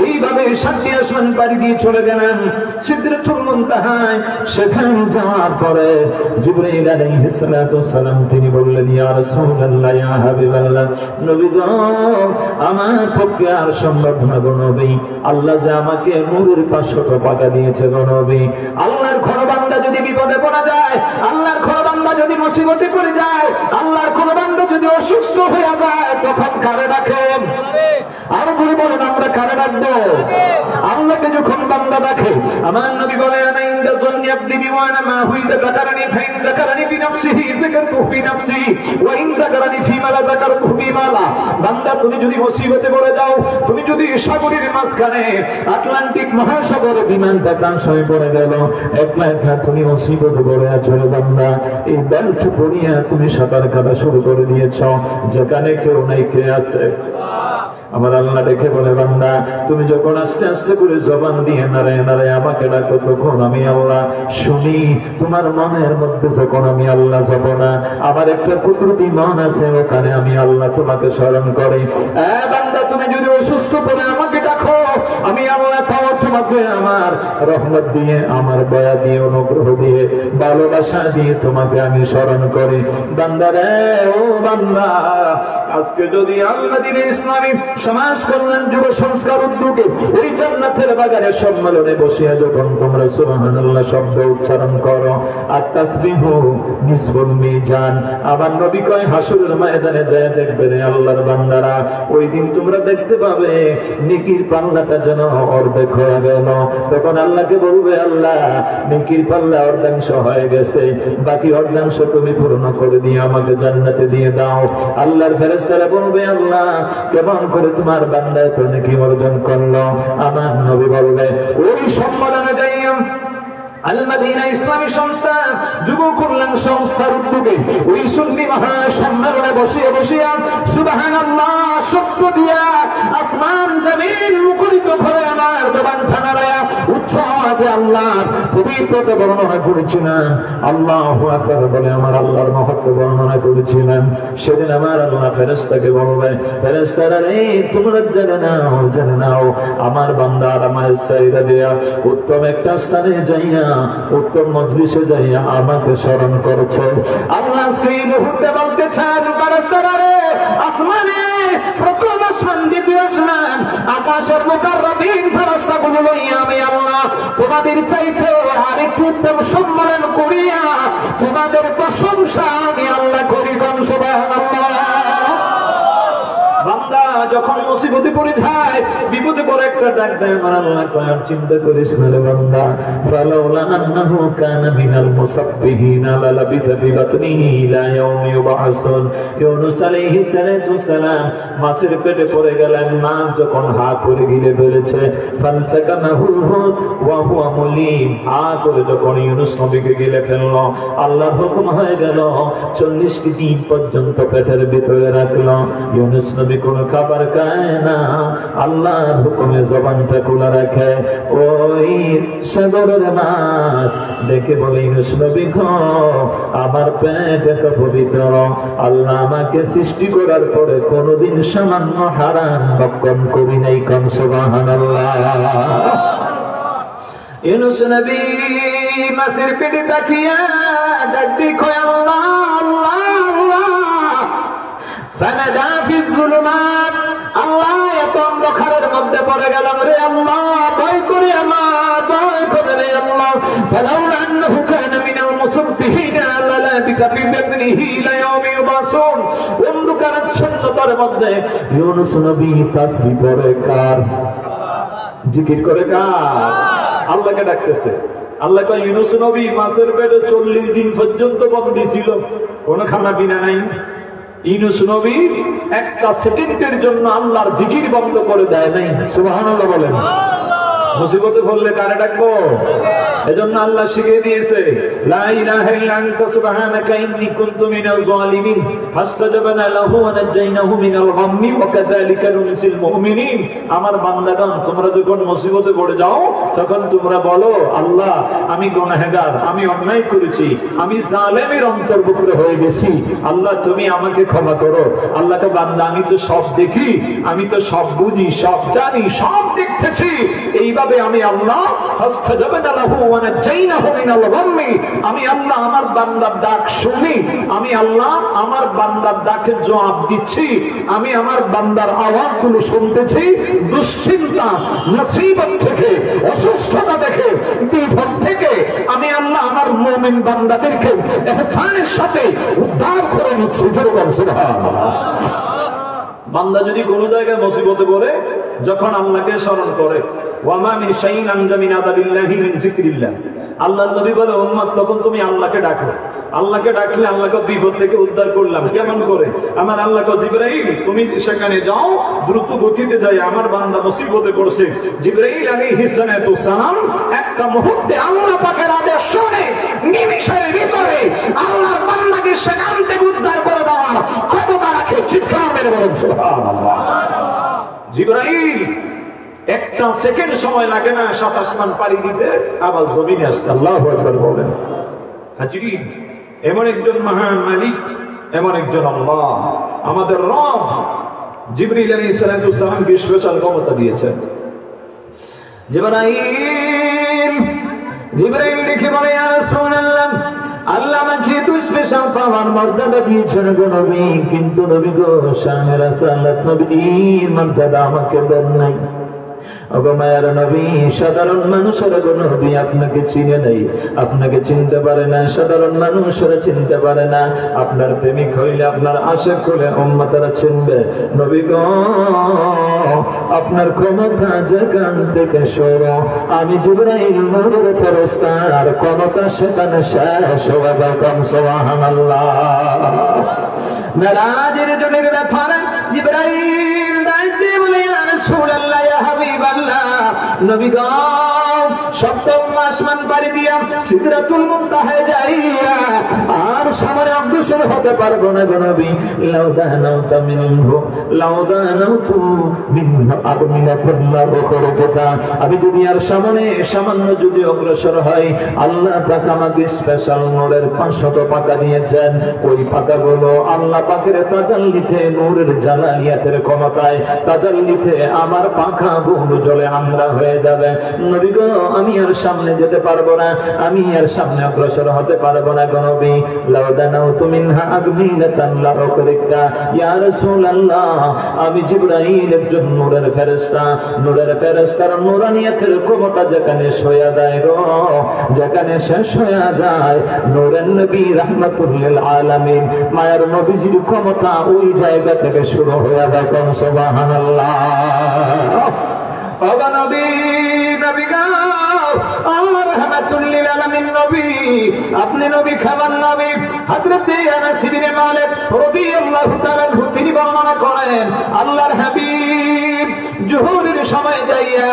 Speaker 1: এইভাবে 7টি আসমান পাড়ি দিয়ে চলে গেলাম সিদরাতুল মুনতাহায়। সেখানে যাওয়ার পরে জিবরাইল আলাইহিস সালাতু সালাম তিনি বললেন, ইয়া রাসূলুল্লাহ, ইয়া হাবিবাল্লাহ, নবী গো, আমার পক্ষে আর সম্ভব না গো নবী, আল্লাহ যে আমাকে নূরের 500 পাকা দিয়েছে গো নবী। আল্লাহর কোন বান্দা যদি বিপদে পড়ে যায়, আল্লাহর কোন বান্দা যদি মুসিবতে পড়ে যায়, আল্লাহর কোন বান্দা যদি অসুস্থ হয়ে যায়, তখন কারে ডাকেন? আরো করে বলেন, আমরা কারে ডাকবো? আল্লাহকে যখন বান্দা ডাকে, আমার নবী বলেন, আনা ইনদা যন্নি আবদি বিওয়ানা মা হুইদা যাকারানি ফাইন যাকারানি বিনাফসিহি যাকারতু বিনাফসিহি ওয়া ইন যাকারানি ফিমা লা যাকারতু বিমালা। বান্দা, তুমি যদি মুসিবতে পড়ে যাও, তুমি যদি সাগরের মাঝখানে আটলান্টিক মহাসাগরে বিমানটা ক্রাশ হয়ে পড়ে গেল, একলা একলা তুমি মুসিবতে পড়ে আছো বান্দা, এই বেল্ট পরিয়া তুমি সাঁতার কাটা শুরু করে দিয়েছ, যেখানে কেউ নাই কে আছে? আমার আল্লাহ দেখে বলে, বান্দা তুমি যখন আস্তে আস্তে করে জবান দিয়ে নাড়ায় নাড়ায় আমাকে ডাকো, তখন আমি আল্লাহ শুনি। তোমার মনের মধ্যে যখন আমি আল্লাহ যাব না, আমার একটা কুদরতি মন আছে, ওখানে আমি আল্লাহ তোমাকে স্মরণ করি। বান্দা, তুমি যদি অসুস্থ করে আমাকে ডাকো, আমি আল্লাহ তাও তোমাকে আমার রহমত দিয়ে, আমার দয়া দিয়ে, অনুগ্রহ দিয়ে, ভালোবাসা দিয়ে তোমাকে আমি স্মরণ করি। বান্দা রে, ও বান্দা, আজকে যদি আল্লাহ দিনে ইসলামী সমাজ কল্যাণ যুব সংস্কার উদ্যোগে ওই জান্নাতের বাগানের সম্মেলনে বসিয়া যখন তোমরা সুবহানাল্লাহ শব্দ উচ্চারণ করো, আর তাসবিহু নিসফুল মিজান, আমার নবী কয় হাসরের ময়দানে যায় দেখবে রে আল্লাহর বান্দারা, ওই দিন তোমরা দেখতে পাবে নেকির পাল্লাটা যেন অর্ধেক হয়ে গেল। তখন আল্লাহকে বলবে, আল্লাহ নেকির পাল্লা অর্ধাংশ হয়ে গেছে, বাকি অর্ধাংশ তুমি পূর্ণ করে দিয়ে আমাকে জান্নাতে দিয়ে দাও। আল্লাহর ফেরেশতারা বলবে, আল্লাহ কেমন করে তোমার বান্দা এত নেকি অর্জন করলো? আমার নবী বলবে, ওই সম্মেলনে যাইয়া আল মদিনা ইসলামী সংস্থা যুব কল্যাণ সংস্থার উদ্যোগে ওই সুন্নি মহা সম্মেলনে বসিয়া বসিয়া সুবহানাল্লাহ শব্দ দিয়া আসমান জমিন মুখরিত করে আমার জবান ঠানারায়া উচ্চ আওয়াজে আল্লাহর পবিত্রতা বর্ণনা করেছিলেন, আল্লাহু আকবার বলে আমার আল্লাহর মহত্ব বর্ণনা করেছিলেন। সেদিন আমার আল্লাহ ফেরেশতাকে বলবে, ফেরেশতারা রে, তোমরা জেনে নাও আমার বান্দা আমার সাইরা দিয়া উত্তম একটা স্থানে যাইয়া, উত্তম মজলিসে যাইয়া আমাকে স্মরণ করেছে। আল্লাহ আজকে এই মুহূর্তে বলতেছেন, ফেরেশতারা রে, আসমানে প্রথম আসমান, দ্বিতীয় আসমান, আকাশের মুকাররবিন ফেরেশতাগুলো লইয়া আমি আল্লাহ তোমাদের চাইতে আরেকটু উত্তম সম্মেলন করিয়া তোমাদের প্রশংসা আমি আল্লাহ করি। সুবহানাল্লাহ। বান্দা যখন মুসিবতে পড়ে যায়, বিপদে পড়ে একটা ডাক দেয়, আমার আল্লাহ কয় আর চিন্তা করিস না রে বান্দা, ফালাউলা আন্নাহু কানা মিনাল মুসাব্বিহিনা লালাবিথা ফি বাতনিহি ইলা ইয়াউমি ইউবআসুন। ইউনূস আলাইহিস সালাম মাছের পেটে পড়ে গেলেন, মাছ যখন হা করে গিলে ফেলেছে, ফালতাকামাহুল হুত ওয়া হুয়া মুলিম, হা করে যখন ইউনূস নবীকে গিলে ফেললো, আল্লাহর হুকুম হয়ে গেল 40 দিন পর্যন্ত পেটের ভিতরে রাখলো। ইউনূস নবী কোনো খাবার খায় না, আল্লাহর হুকুমে জবানটা খোলা রাখে। ওই সাগরের মাছ দেখে বলে, ইউনূস নবী গো, আমার পেট এত পবিত্র, আল্লাহ আমাকে সৃষ্টি করার পরে কোনোদিন সামান্য হারাম ভক্ষণ করি নাই। কম সুবহানাল্লাহ। ইউনূস নবী মাছের পেটে তাকিয়া ডাক দিয়ে কয়, আল্লাহ আল্লাহ আল্লাহ। ফানাদা ফি যুলুমাত, আল্লাহ এত অন্ধকারের মধ্যে পড়ে গেলাম রে আল্লাহ, ভয় করে আমার, ভয় করে রে আল্লাহ। ফালাউলা আন্নাহু কানা মিনাল মুসাব্বিহিনা লালাবিথা ফি বাতনিহি ইলা ইয়াউমি ইউবআসুন। অন্ধকারাচ্ছন্নতার মধ্যে ইউনূস নবী তাসবিহ পড়ে কার? জিকির করে কার? আল্লাহকে ডাকতেছে। আল্লাহ কয়, ইউনূস নবী মাছের পেটে 40 দিন পর্যন্ত বন্দী ছিল, কোনো খানা পিনা নাই। ইউনূস নবী একটা সেকেন্ডের জন্য আল্লাহর জিকির বন্ধ করে দেয় নাই। সুবহানাল্লাহ বলেন। মুসিবতে পড়লে কারে ডাকবো? এজন্য আল্লাহ শিখিয়ে দিয়েছে, লা ইলাহা ইল্লা আনতা সুবহানাকা ইন্নী কুনতু মিনাল যালিমিন, ফাসতাজাবনা লাহু ওয়া নাজাইনাহু মিনাল গাম্মি ওয়া কাযালিকা নুনজিল মুমিনিন। আমার বান্দাগণ, তোমরা যখন মুসিবতে পড়ে যাও তখন তোমরা বলো, আল্লাহ আমি গুনাহগার, আমি অন্যায় করেছি, আমি জালেমের অন্তর্ভুক্ত হয়ে গেছি, আল্লাহ তুমি আমাকে ক্ষমা করো। আল্লাহ তো বান্দা, আমি তো সব দেখি, আমি তো সব বুঝি, সব জানি, সব দেখতেছি। এইভাবে আমি আল্লাহ ফাসতাজাবনা লাহু ওয়া নাজাইনাহু মিনাল গাম্মি, আমি আল্লাহ আমার বান্দার ডাক শুনি, আমি আল্লাহ আমার বান্দার ডাকে জবাব দিচ্ছি, আমি আমার বান্দার আওয়াজগুলো শুনতেছি। দুশ্চিন্তা, মুসিবত থেকে, অসুস্থতা থেকে, বিপদ থেকে আমি আল্লাহ আমার মুমিন বান্দাদেরকে ইহসানের সাথে উদ্ধার করে নিচ্ছি। সুবহানাল্লাহ। বান্দা যদি কোন জায়গায় মুসিবতে পড়ে, যখন আল্লাহকে স্মরণ করে, ওয়ামা মিন শাইইন আনজা মিন আযাবিল্লাহি মিন যিকরিল্লাহ, আল্লাহর নবী বলে, উম্মত তখন তুমি আল্লাহকে ডাকো। আল্লাহকে ডাকলে আল্লাহকে বিপদ থেকে উদ্ধার করলাম। কেমন করে? আমার আল্লাহকে, জিবরাইল তুমি সেখানে যাও, দ্রুত গতিতে যাই, আমার বান্দা মুসিবতে পড়ছে। জিবরাইল আলাইহিস সালাম একটা মুহূর্তে আল্লাহ পাকের আদেশ শুনে নিমিষের ভিতরে আল্লাহর বান্দাকে সেখান থেকে উদ্ধার করে দেওয়ার ক্ষমতা রাখে। চিৎকার মেরে বলুন সুবহানাল্লাহ। জিবরাইল একটা সেকেন্ড সময় লাগে না 7 আসমান পাড়ি দিতে, আবার জমিনে আসতে। আল্লাহু আকবার বলেন। হাজিরিন, এমন একজন মহান মালিক, এমন একজন আল্লাহ, আমাদের রব জিবরাইল আলাইহিস সালামকে স্পেশাল ক্ষমতা দিয়েছেন। জিবরাইল দেখে বলে, ইয়া রাসূলুল্লাহ, আল্লাহ আমাকে তো স্পেশাল পাওয়ার মর্যাদা দিয়েছেন গো নবী, কিন্তু নবী গো, শানে রাসালাত নবীর মর্যাদা আমাকে দেন নাই। সাধারণ মানুষেরা গো নবী আপনাকে চিনে নাই, আপনাকে চিনতে পারে না, সাধারণ মানুষেরা চিনতে পারে না। আপনার প্রেমিক হইলে, আপনার আশিক হইলে উম্মতেরা চিনবে। নবী গো, আপনার ক্ষমতা যেখান থেকে শুরু, আমি জিবরাইল নূরের ফেরেশতা, আর ক্ষমতা সেখানে শেষ হয়ে গেল। সুবহানাল্লাহ। মেরাজের দিনের ব্যাপারে জিবরাইল দাইতে বলে, ইয়া রাসূলুল্লাহ, ইয়া হাবিবাল্লাহ, নবী গো, সপ্তম আসমান পাড়ি দিয়া সিদরাতুল মুনতাহায় যাইয়া আর সামনে অগ্রসর হতে পারবো না গো নবী। লাউদানাউতা মিনহু, লাউদানাউতু মিনহু আদমিনাকুল্লাহু খরকতা, আমি যদি আর সামনে সামান্য যদি অগ্রসর হয়, আল্লাহ পাক আমাকে স্পেশাল নূরের 500 পাকা দিয়েছেন। ওই পাকাগুলো আল্লাহ পাকের তাজাল্লিতে, নূরের জালালিয়াতের ক্ষমতায় তাজাল্লিতে আমার পাখা গুলো জ্বলে আমরা হয়ে যাবে। নবী গো, আমি আর সামনে যেতে পারবো না, আমি আর সামনে অগ্রসর হতে পারবো না গো নবী। লাউদানাউতু মিনহা আগমিলাতান লা উখরিকা, ইয়া রাসূলুল্লাহ, আমি জিবরাইল একজন নূরের ফেরেশতা, নূরের ফেরেশতার নূরানিয়াতের ক্ষমতা যেখানে হয়ে যায় গো, যেখানে শেষ হয়ে যায়, নূরের নবী রাহমাতুল লিল আলামিন মায়ের নবীজির ক্ষমতা ওই জায়গা থেকে শুরু হয়ে যায়। সুবহানাল্লাহ। ওগো নবী, নবী গো, রাহমাতুল লিল আলামিন নবী, আপনি নবী খাবার নবী। হযরত আনাস ইবনে মালিক রাদিয়াল্লাহু তাআলা তিনি বর্ণনা করেন, আল্লাহর হাবিব জোহরের সময় যাইয়া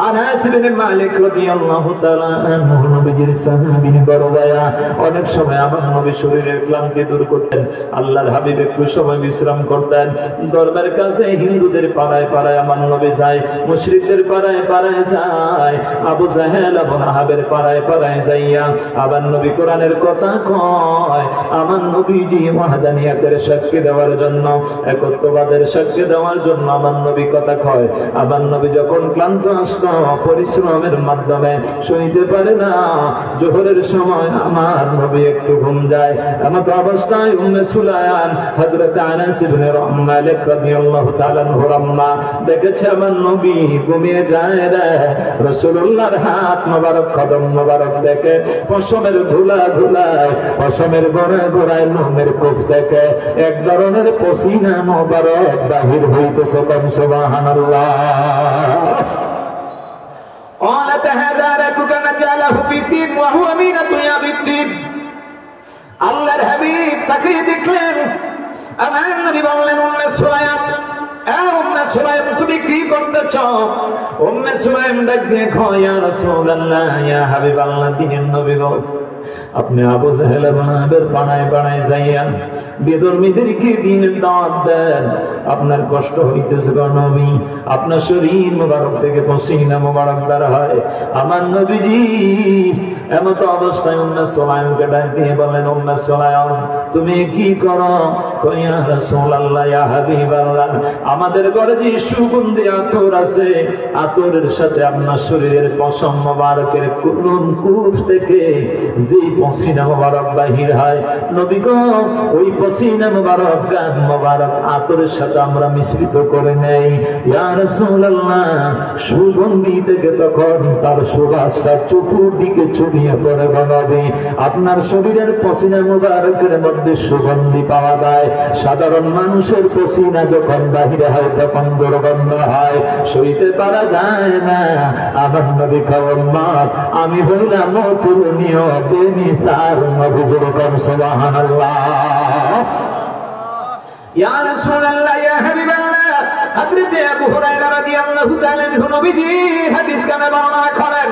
Speaker 1: আনাস ইবনে মালিক রাদিয়াল্লাহু তাআলা আনহু নবীজির সাহাবী বড় ভাইয়া, অনেক সময় আমার নবী শরীরের ক্লান্তি দূর করতেন। আল্লাহর হাবিব একটু সময় বিশ্রাম করতেন। দরবার কাছে হিন্দুদের পাড়ায় পাড়ায় আমার নবী যায়, মুশরিকদের পাড়ায় পাড়ায় যায়, আবু জাহেল আবু লাহাবের পাড়ায় পাড়ায় যাইয়া আবার নবী কোরআনের কথা কয়। আমার নবীজি ওয়াহদানিয়াতের সাক্ষী দেওয়ার জন্য, একত্ববাদের সাক্ষী দেওয়ার জন্য আমার নবী কথা কয়। আমার নবী যখন ক্লান্ত আসলো, পরিশ্রমের মাধ্যমে সইতে পারে না, জোহরের সময় আমার নবী একটু ঘুম যায়। এমত অবস্থায় উম্মে সুলাইমান হযরত আনাস ইবনে মালিক রাদিয়াল্লাহু তাআলা আনহু আম্মা দেখেছে আমার নবী ঘুমিয়ে যায় রে। রাসূলুল্লাহর হাত মোবারক, কদম মোবারক থেকে পশমের ধুলা ধুলায়, পশমের গোড়ায় গোড়ায় লোমের কুফ থেকে এক ধরনের পসিনা মোবারক বাহির হইতেছে। সুবহানাল্লাহ। قالت هذا لك نجاله في الدين وهو أمينة يا بالدين। আল্লাহর হাবিব তাকে দেখলেন, আমার নবী বললেন, উম্মে সুলাইম, উম্মে সুলাইম তুমি কি করতেছ? উম্মে সুলাইম ডাক দিয়ে কয়, ইয়া রাসূলুল্লাহ, ইয়া হাবিবাল্লাহ, দ্বীনের নবী গো, আপনি আবু জাহেল বানাবের বানায় বানায় যাইয়া বেদর্মীদেরকে দ্বীনের দাওয়াত দেন। আপনার কষ্ট হইতেছে গো নবী, আপনার শরীর মোবারক থেকে পসিনা মোবারক বের হয়। আমার নবীজি এমত অবস্থায় উম্মে সুলাইমকে ডাক দিয়ে বলেন, উম্মে সুলাইম তুমি কি করো? কয়, ইয়া রাসূলুল্লাহ, ইয়া হাবিবাল্লাহ, আমাদের ঘরে যে সুগন্ধি আতর আছে, আতরের সাথে আপনার শরীরের পশম মোবারকের কুলুম কুফ থেকে যে পসিনা মোবারক বাহির হয়, নবী গো ওই পসিনা মোবারক গান মোবারক আতরের সাথে আমরা মিশ্রিত করে নেই। ইয়া রাসূলুল্লাহ, সুগন্ধি থেকে তখন তার সুবাসটা চতুর্দিকে ছড়িয়ে পড়ে। নবী আপনার শরীরের পসিনা মোবারকের মধ্যে সুগন্ধি পাওয়া যায়। সাধারণ মানুষের পসিনা যখন বাহিরে হয় তখন দুর্গন্ধ হয়, সইতে পারা যায় না। আমার নবী খাওয়ার মা, আমি হইলাম অতুলনীয় বেমিসাল নবী। যেরকম সুবহানাল্লাহ। ইয়া রাসূলুল্লাহ, ইয়া হাবিবাল্লাহ, হযরত আবু হুরায়রা রাদিয়াল্লাহু তাআলা আনহু নবীজি হাদিস কানে বর্ণনা করেন,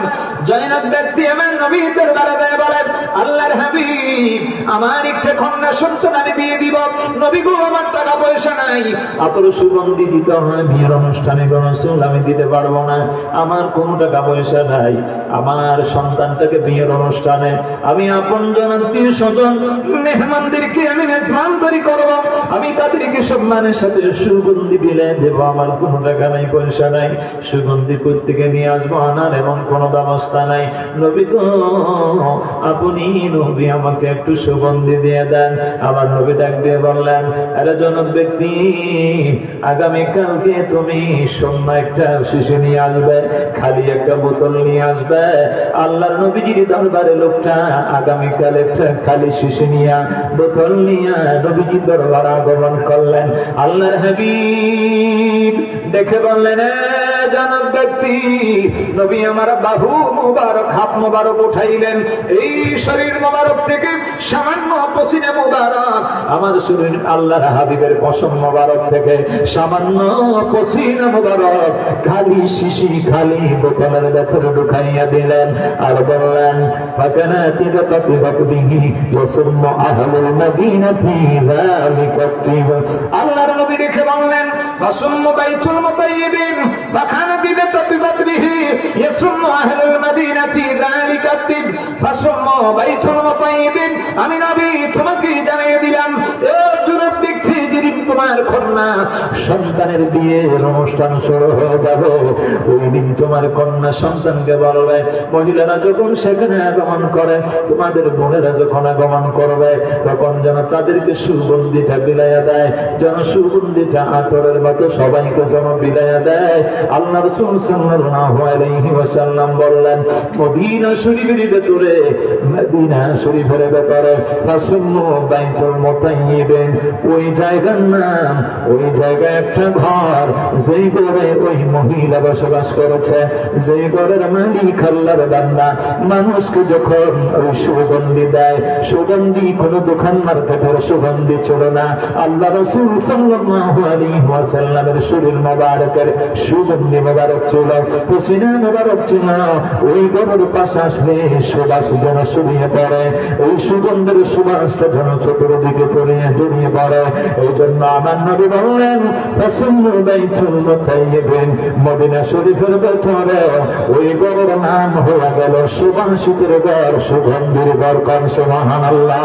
Speaker 1: জয়নাব ব্যক্তি আমার নবীর দরবারে যায় বলেন, আল্লাহর হাবিব আমার একটা কন্যা সন্তান আমি বিয়ে দিব। নবী গো আমার টাকা পয়সা নাই, আতর সুগন্ধি দিতে হয় বিয়ের অনুষ্ঠানে, গো রাসূল আমি দিতে পারবো না, আমার কোনো টাকা পয়সা নাই। আমার সন্তানটাকে বিয়ের অনুষ্ঠানে আমি আপনজন আত্মীয় স্বজন মেহমানদেরকে আমি মেজবানদারি করব, আমি তাদেরকে সম্মানের সাথে সুগন্ধি বিলে দেব, আমার কোনো টাকা নাই পয়সা নাই, সুগন্ধি কোত্থেকে নিয়ে আসবো, আনার এমন কোনো ব্যবস্থা নাই। নবী গো আপনি নবী আমাকে একটু সুগন্ধি দিয়ে দেন। আমার নবী ডাক দিয়ে বললেন, আরে জনক ব্যক্তি, আগামীকালকে তুমি সোনা একটা শিশি নিয়ে আসবে, খালি একটা বোতল নিয়ে আসবে। আল্লাহর নবীজির দরবারে লোকটা আগামীকাল একটা খালি শিশি নিয়ে বোতল নিয়ে নবীজির দরবারে আগমন করলেন। আল্লাহর হাবিব দেখে বললেন, জনক ব্যক্তি, নবী আমার বাহু মুবারক, হাত মুবারক উঠাইলেন, এই শরীর মুবারক থেকে সামান্য পসিনা মুবারক, আমার শরীর আল্লাহর হাবিবের পশম মুবারক থেকে সামান্য পসিনা মুবারক খালি শিশি খালি বোতলের ভেতরে ঢুকাইয়া দিলেন। আর বললেন, ফাকানাতি কাতিবাতিহি ইয়াসুম্মু আহলুল মাদিনাতি যালিকা তিব। আল্লাহর নবী দেখে বললেন, ফাসুম্মু বাইতুল মুতাইয়িবিন ফাকানাতি কাতিবাতিহি ইয়াসুম্মু আহলুল মাদিনাতি যালিকা তিব। ফাসুম্মু বাইতুল মুতাইয়িবিন, আমি নবী তোমাকে জানিয়ে দিলাম, এ যুবক ব্যক্তি, যেদিন তোমার কন্যা সন্তানের বিয়ের অনুষ্ঠান শুরু হয়ে যাবে, ওই দিন তোমার কন্যা সন্তানকে বলবে, মহিলারা যখন সেখানে আগমন করে, তোমাদের বোনেরা যখন আগমন করবে, তখন যেন তাদেরকে সুগন্ধিটা বিলাইয়া দেয়, যেন সুগন্ধিটা আতরের মতো সবাইকে যেন বিলাইয়া দেয়। আল্লাহ রাসূল সাল্লাল্লাহু আলাইহি ওয়াসাল্লাম বললেন, মদিনা শরীফের ভেতরে, মদিনা শরীফের ভেতরে ফাসুম্মু বাইতুল মুতাইয়িবিন, ওই জায়গার জাহান্নাম, ওই জায়গায় একটা ঘর, যেই ঘরে ওই মহিলা বসবাস করেছে, যেই ঘরের মালিক আল্লাহর বান্দা মানুষকে যখন ওই সুগন্ধি দেয়, সুগন্ধি কোনো দোকান মার্কেটের সুগন্ধি ছিল না, আল্লাহ রাসূল সাল্লাল্লাহু আলাইহি ওয়াসাল্লামের শরীর মোবারকের সুগন্ধি মোবারক ছিল, পসিনা মোবারক ছিল। ওই ঘরের পাশে আসলে সুবাস যেন ছড়িয়ে পড়ে, ওই সুগন্ধের সুবাসটা যেন চতুর্দিকে জড়িয়ে পড়ে। এই জন্য আমার নবী বললেন, ফাসাল্লু বাইতুল মুতাইয়িবিন, মদিনা শরীফের ভেতরে ওই ঘরের নাম হয়ে গেল সুবাসিতের ঘর, সুগন্ধির ঘর। কান সুবহানাল্লাহ।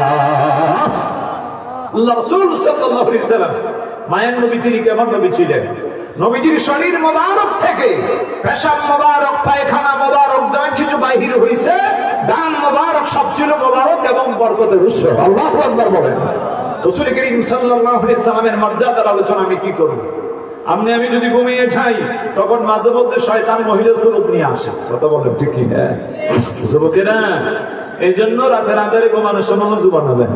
Speaker 3: আল্লাহ রাসূল সাল্লাল্লাহু আলাইহি সাল্লাম মায়ের নবী, তিনি কেমন নবী ছিলেন? নবীজির শরীর মোবারক থেকে পেশাব মোবারক, পায়খানা মোবারক, যা কিছু বাহির হইছে, দাম মোবারক, সব ছিল মোবারক এবং বরকতের উৎস। আল্লাহু আকবার বলেন। রাসূল করিম সাল্লাল্লাহু আলাইহি সাল্লামের মর্যাদার আলোচনা আমি কি করব? আমি যদি ঘুমিয়ে যাই, তখন মাঝে মধ্যে শয়তান মহিলা সুরত নিয়ে আসে। কথা বলেন ঠিক কি না যুবকেরা? এই জন্য রাতের আধারে ঘুমানোর সময় ওযু বানাবেন,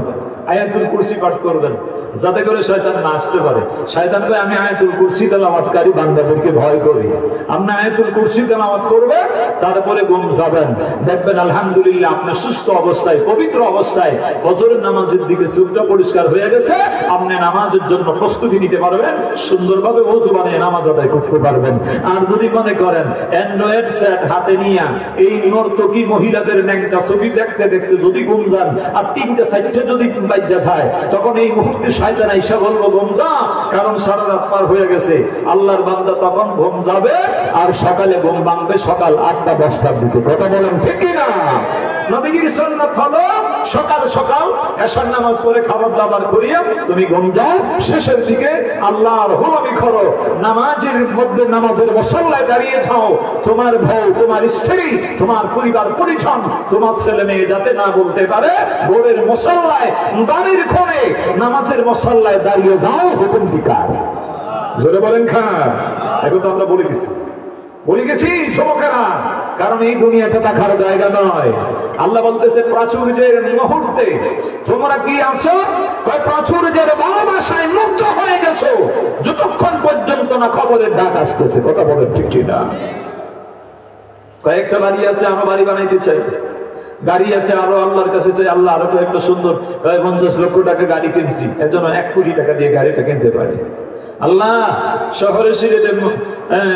Speaker 3: আয়াতুল কুরসি পাঠ করবেন, যাতে করে শয়তান না আসতে পারে। শয়তান কয়, আমি আয়াতুল কুরসি তেলাওয়াতকারী বান্দাদেরকে ভয় করি। আপনি আয়াতুল কুরসি তেলাওয়াত করবেন, তারপরে ঘুম যাবেন, দেখবেন আলহামদুলিল্লাহ আপনি সুস্থ অবস্থায়, পবিত্র অবস্থায় ফজরের নামাজের দিকে চোখটা পরিষ্কার হয়ে গেছে, আপনি নামাজের জন্য প্রস্তুতি নিতে পারবেন, সুন্দরভাবে ওযু বানিয়ে নামাজ আদায় করতে পারবেন। আর যদি মনে করেন অ্যান্ড্রয়েড সেট হাতে নিয়ে এই নর্তকী মহিলাদের ন্যাংটা ছবি দেখতে দেখতে যদি ঘুম যান, আর 3টা 4টে যদি বাজ্যা যায়, তখন এই মুহূর্তে শয়তান আইসা বলবো ঘুম যা, কারণ সারা রাত পার হয়ে গেছে। আল্লাহর বান্দা তখন ঘুম যাবে, আর সকালে ঘুম ভাঙবে সকাল 8টা-10টার দিকে। কথা বলেন ঠিক কি না? নবীর সুন্নাত হলো সকাল সকাল এশার নামাজ পড়ে খাবার দাবার করিয়া তুমি ঘুম যাও, শেষের দিকে আল্লাহর হুকুমি করো, নামাজের মধ্যে নামাজের মুসল্লায় দাঁড়িয়ে যাও। তোমার বউ, তোমার স্ত্রী, তোমার পরিবার পরিজন, তোমার ছেলে মেয়ে যাতে না বলতে পারে, ভোরের মুসল্লায়, বাড়ির কোণে নামাজের মুসল্লায় দাঁড়িয়ে যাও। হুকুম বিকার জোরে বলেন খান। এখন তো আমরা বলে গেছি যুবকেরা, কারণ এই দুনিয়াটা দেখার জায়গা নয়। আল্লাহ বলতেছে প্রাচুর্যের মুহূর্তে তোমরা কি আছো? প্রাচুর্যের ভালোবাসায় মুগ্ধ হয়ে গেছো, যতক্ষণ পর্যন্ত না খবরের ডাক আসতেছে। কথা বলেন ঠিক না? কয়েকটা বাড়ি আছে, আমরা বাড়ি বানাইতে চাই, গাড়ি আছে আরো আল্লাহর কাছে চাই, আল্লাহ আরো একটা সুন্দর 50 লক্ষ টাকা গাড়ি কিনছি, এর জন্য 1 কোটি টাকা দিয়ে গাড়িটা কিনতে পারি। আল্লাহ শহরে সিলেটে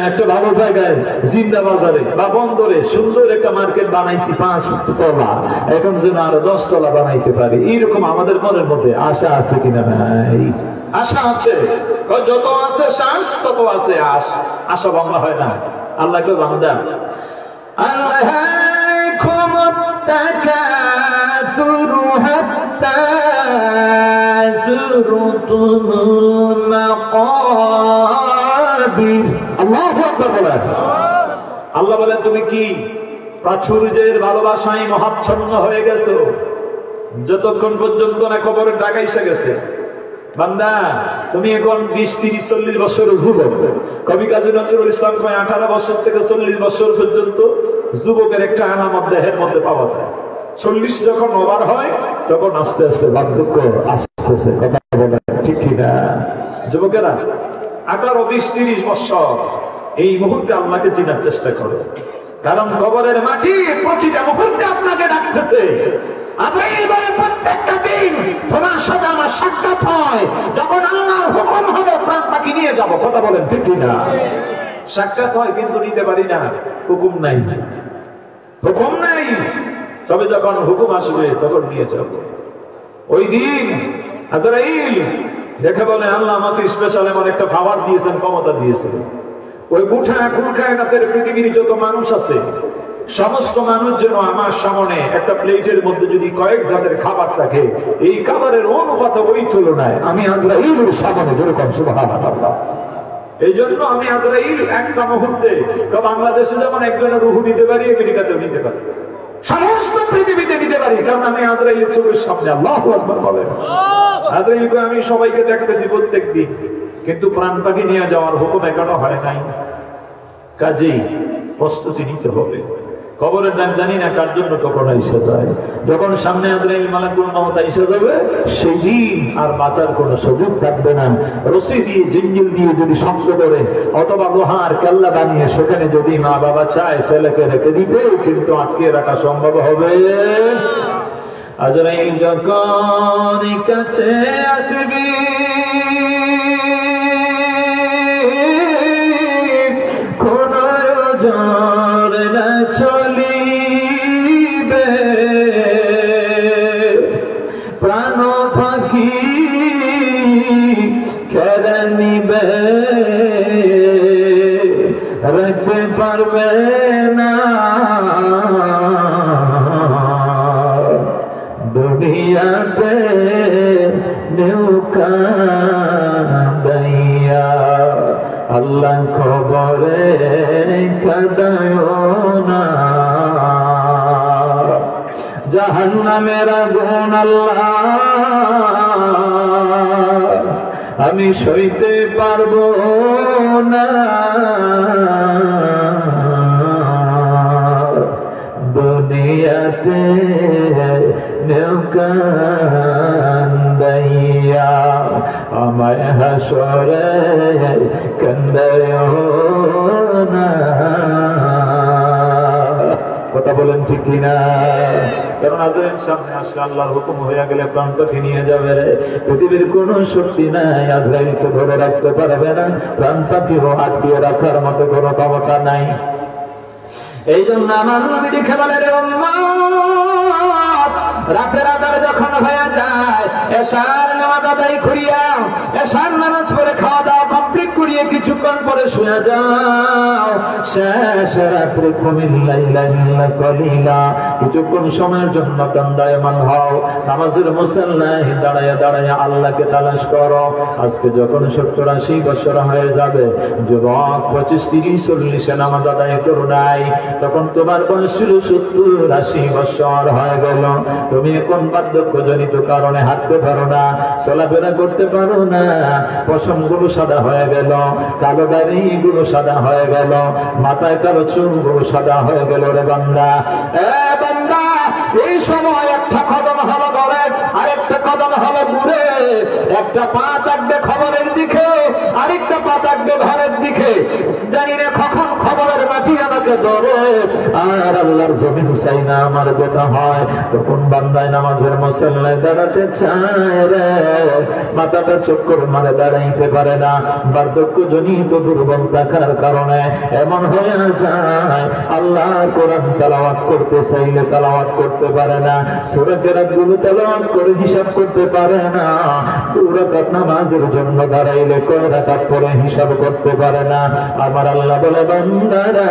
Speaker 3: একটা ভালো জায়গায় জিন্দা বাজারে বা বন্দরে সুন্দর একটা মার্কেট বানাইছি 5 তলা, এখন যেন আরো 10 তলা বানাইতে পারি। এইরকম আমাদের মনের মধ্যে আশা আছে কিনা? নাই, আশা আছে। যত আছে শ্বাস তত আছে আশ। আশা বাংলা হয় না। আল্লাহকে বান্দা আল্লাহ আল্লাহ বলেন, তুমি কি প্রাচুর্যের ভালোবাসায় মহাচ্ছন্ন হয়ে গেছো, যতক্ষণ পর্যন্ত না খবরের টাকা এসে গেছে। বান্দা তুমি এখন 20, 30, 40 বছরের যুবক। কবি কাজী নজরুল ইসলাম 18 বছর থেকে 40 বছর পর্যন্ত যুবকের একটা আলামত দেহের মধ্যে পাওয়া যায়। 40 যখন ওভার হয়, তখন আস্তে আস্তে বার্ধক্য আসতেছে। কথা বলে ঠিক কিনা যুবকেরা? 18, 20, 30 বছর এই মুহূর্তে আল্লাহকে চেনার চেষ্টা করো, কারণ কবরের মাটি প্রতিটা মুহূর্তে আপনাকে ডাকতেছে। প্রত্যেকটা দিন তোমার সাথে আমার সাক্ষাৎ হয়, যখন আল্লাহর হুকুম হবে প্রাণ পাখি নিয়ে যাব। কথা বলেন ঠিক কিনা? সাক্ষাৎ হয় কিন্তু নিতে পারি না, হুকুম নাই, হুকুম নাই। তবে যখন হুকুম আসবে তখন নিয়ে যাব। ওই দিন আজরাইল দেখে বলে, আল্লাহ আমাকে স্পেশাল এমন একটা পাওয়ার দিয়েছেন, ক্ষমতা দিয়েছেন। ওই গুঠা কুলকায়নাতের পৃথিবীর যত মানুষ আছে, সমস্ত মানুষ যেন আমার সামনে একটা প্লেটের মধ্যে যদি কয়েক জাতের খাবার থাকে, এই খাবারের অনুপাত ওই তুলনায় আমি আজরাইলের সামনে যেরকম সুবহানাল্লাহ। এই জন্য আমি আজরাইল একটা মুহূর্তে বাংলাদেশে যেমন একজনের রুহু দিতে পারি, আমেরিকাতেও নিতে পারি, সমস্ত পৃথিবীতে দিতে পারি, কারণ আমি আজরাইলের চোখের সামনে। আল্লাহু আকবার বলেন। আজরাইলকে আমি সবাইকে দেখতেছি প্রত্যেক দিন, কিন্তু প্রাণ পাখি নিয়ে যাওয়ার হুকুম এখনো হয় নাই। কাজেই প্রস্তুতি নিতে হবে।
Speaker 1: কবরের ডাক জানি না কার জন্য কখন এসে যায়। যখন সামনে আজরাইল মালাকুল মউত এসে যাবে, সেই দিন আর বাঁচার কোনো সুযোগ থাকবে না। রশি দিয়ে জিঞ্জিল দিয়ে যদি শক্ত করে অথবা লোহার কেল্লা বানিয়ে সেখানে যদি মা বাবা চায় ছেলেকে রেখে দিতে, কিন্তু আটকে রাখা সম্ভব হবে। আজরাইল যখন কাছে আসবি, কোন জ্বর না চলিবে, প্রাণ পাখি কেড়ে নিবে, রাখতে পারবে না দুনিয়াতে নৌকা দাইয়া। আল্লাহ খবরে কাঁদায় না, জাহান্নামের আগুন আল্লাহ আমি সইতে পারবো না, দুনিয়াতে নৌকা দাইয়া আমায় হাসরে কান্দায় না। কথা বলেন ঠিক কিনা? কারণ আজরাইল সামনে আসলে আল্লাহর হুকুম হয়ে গেলে প্রাণটাকে নিয়ে যাবে রে। পৃথিবীর কোন শক্তি নাই আজরাইলকে ধরে রাখতে পারবে না, প্রাণ পাখিও আটকিয়ে রাখার মতো কোনো ক্ষমতা নাই। এই জন্য আমার নবী লিখে বলে, রে উম্মত, রাতের আধার যখন হয়ে যায়, এশার নামাজ আদায় করিয়া, এশার নামাজ পড়ে খাওয়া দাওয়া কমপ্লিট করিয়ে কিছুক্ষণ পরে শুয়ে যাও। শেষ রাত্রে কুমিল্লাইলা কলিলা, কিছুক্ষণ সময়ের জন্য দণ্ডায়মান হও, নামাজের মুসাল্লায় দাঁড়ায়া দাঁড়ায়া আল্লাহকে তালাশ করো। আজকে যখন 70-80 বছর হয়ে যাবে, যুবক 25-30-40 নামাজ আদায় করো নাই, তখন তোমার বয়স ছিল 70-80 বছর হয়ে গেল। তুমি এখন বার্ধক্যজনিত কারণে হাঁটতে পারো না, চলাফেরা করতে পারো না, পশমগুলো সাদা হয়ে গেল, কালো দাড়িগুলো সাদা হয়ে গেল, মাথায় কালো চুলগুলো সাদা হয়ে গেল। রে বান্দা, বান্দা, এই সময় একটা কদম হলো ধরে, আরেকটা কদম হলো দূরে, একটা পা থাকবে খবরের দিকে, আরেকটা পা থাকবে ঘরের দিকে। জানি না কখন খবরের মাটি আমাকে ধরে আর আল্লাহর জমিন চাই না আমার যেটা হয়। তখন বান্দায় নামাজের মুসাল্লায় দাঁড়াতে চায় রে, মাথাটা চক্কর মারে দাঁড়াইতে পারে না, বার্ধক্যজনিত দুর্বল থাকার কারণে এমন হয়ে যায় আল্লাহর কোরআন তেলাওয়াত করতে চাইলে তেলাওয়াত করতে পারে না, সূরা কেরাতগুলো তেলাওয়াত করে হিসাব করতে পারে না, 2 রাকাত নামাজের জন্য দাঁড়াইলে কয় রাকাত পরে হিসাব করতে পারে না। আমার আল্লাহ বলে, বান্দারা,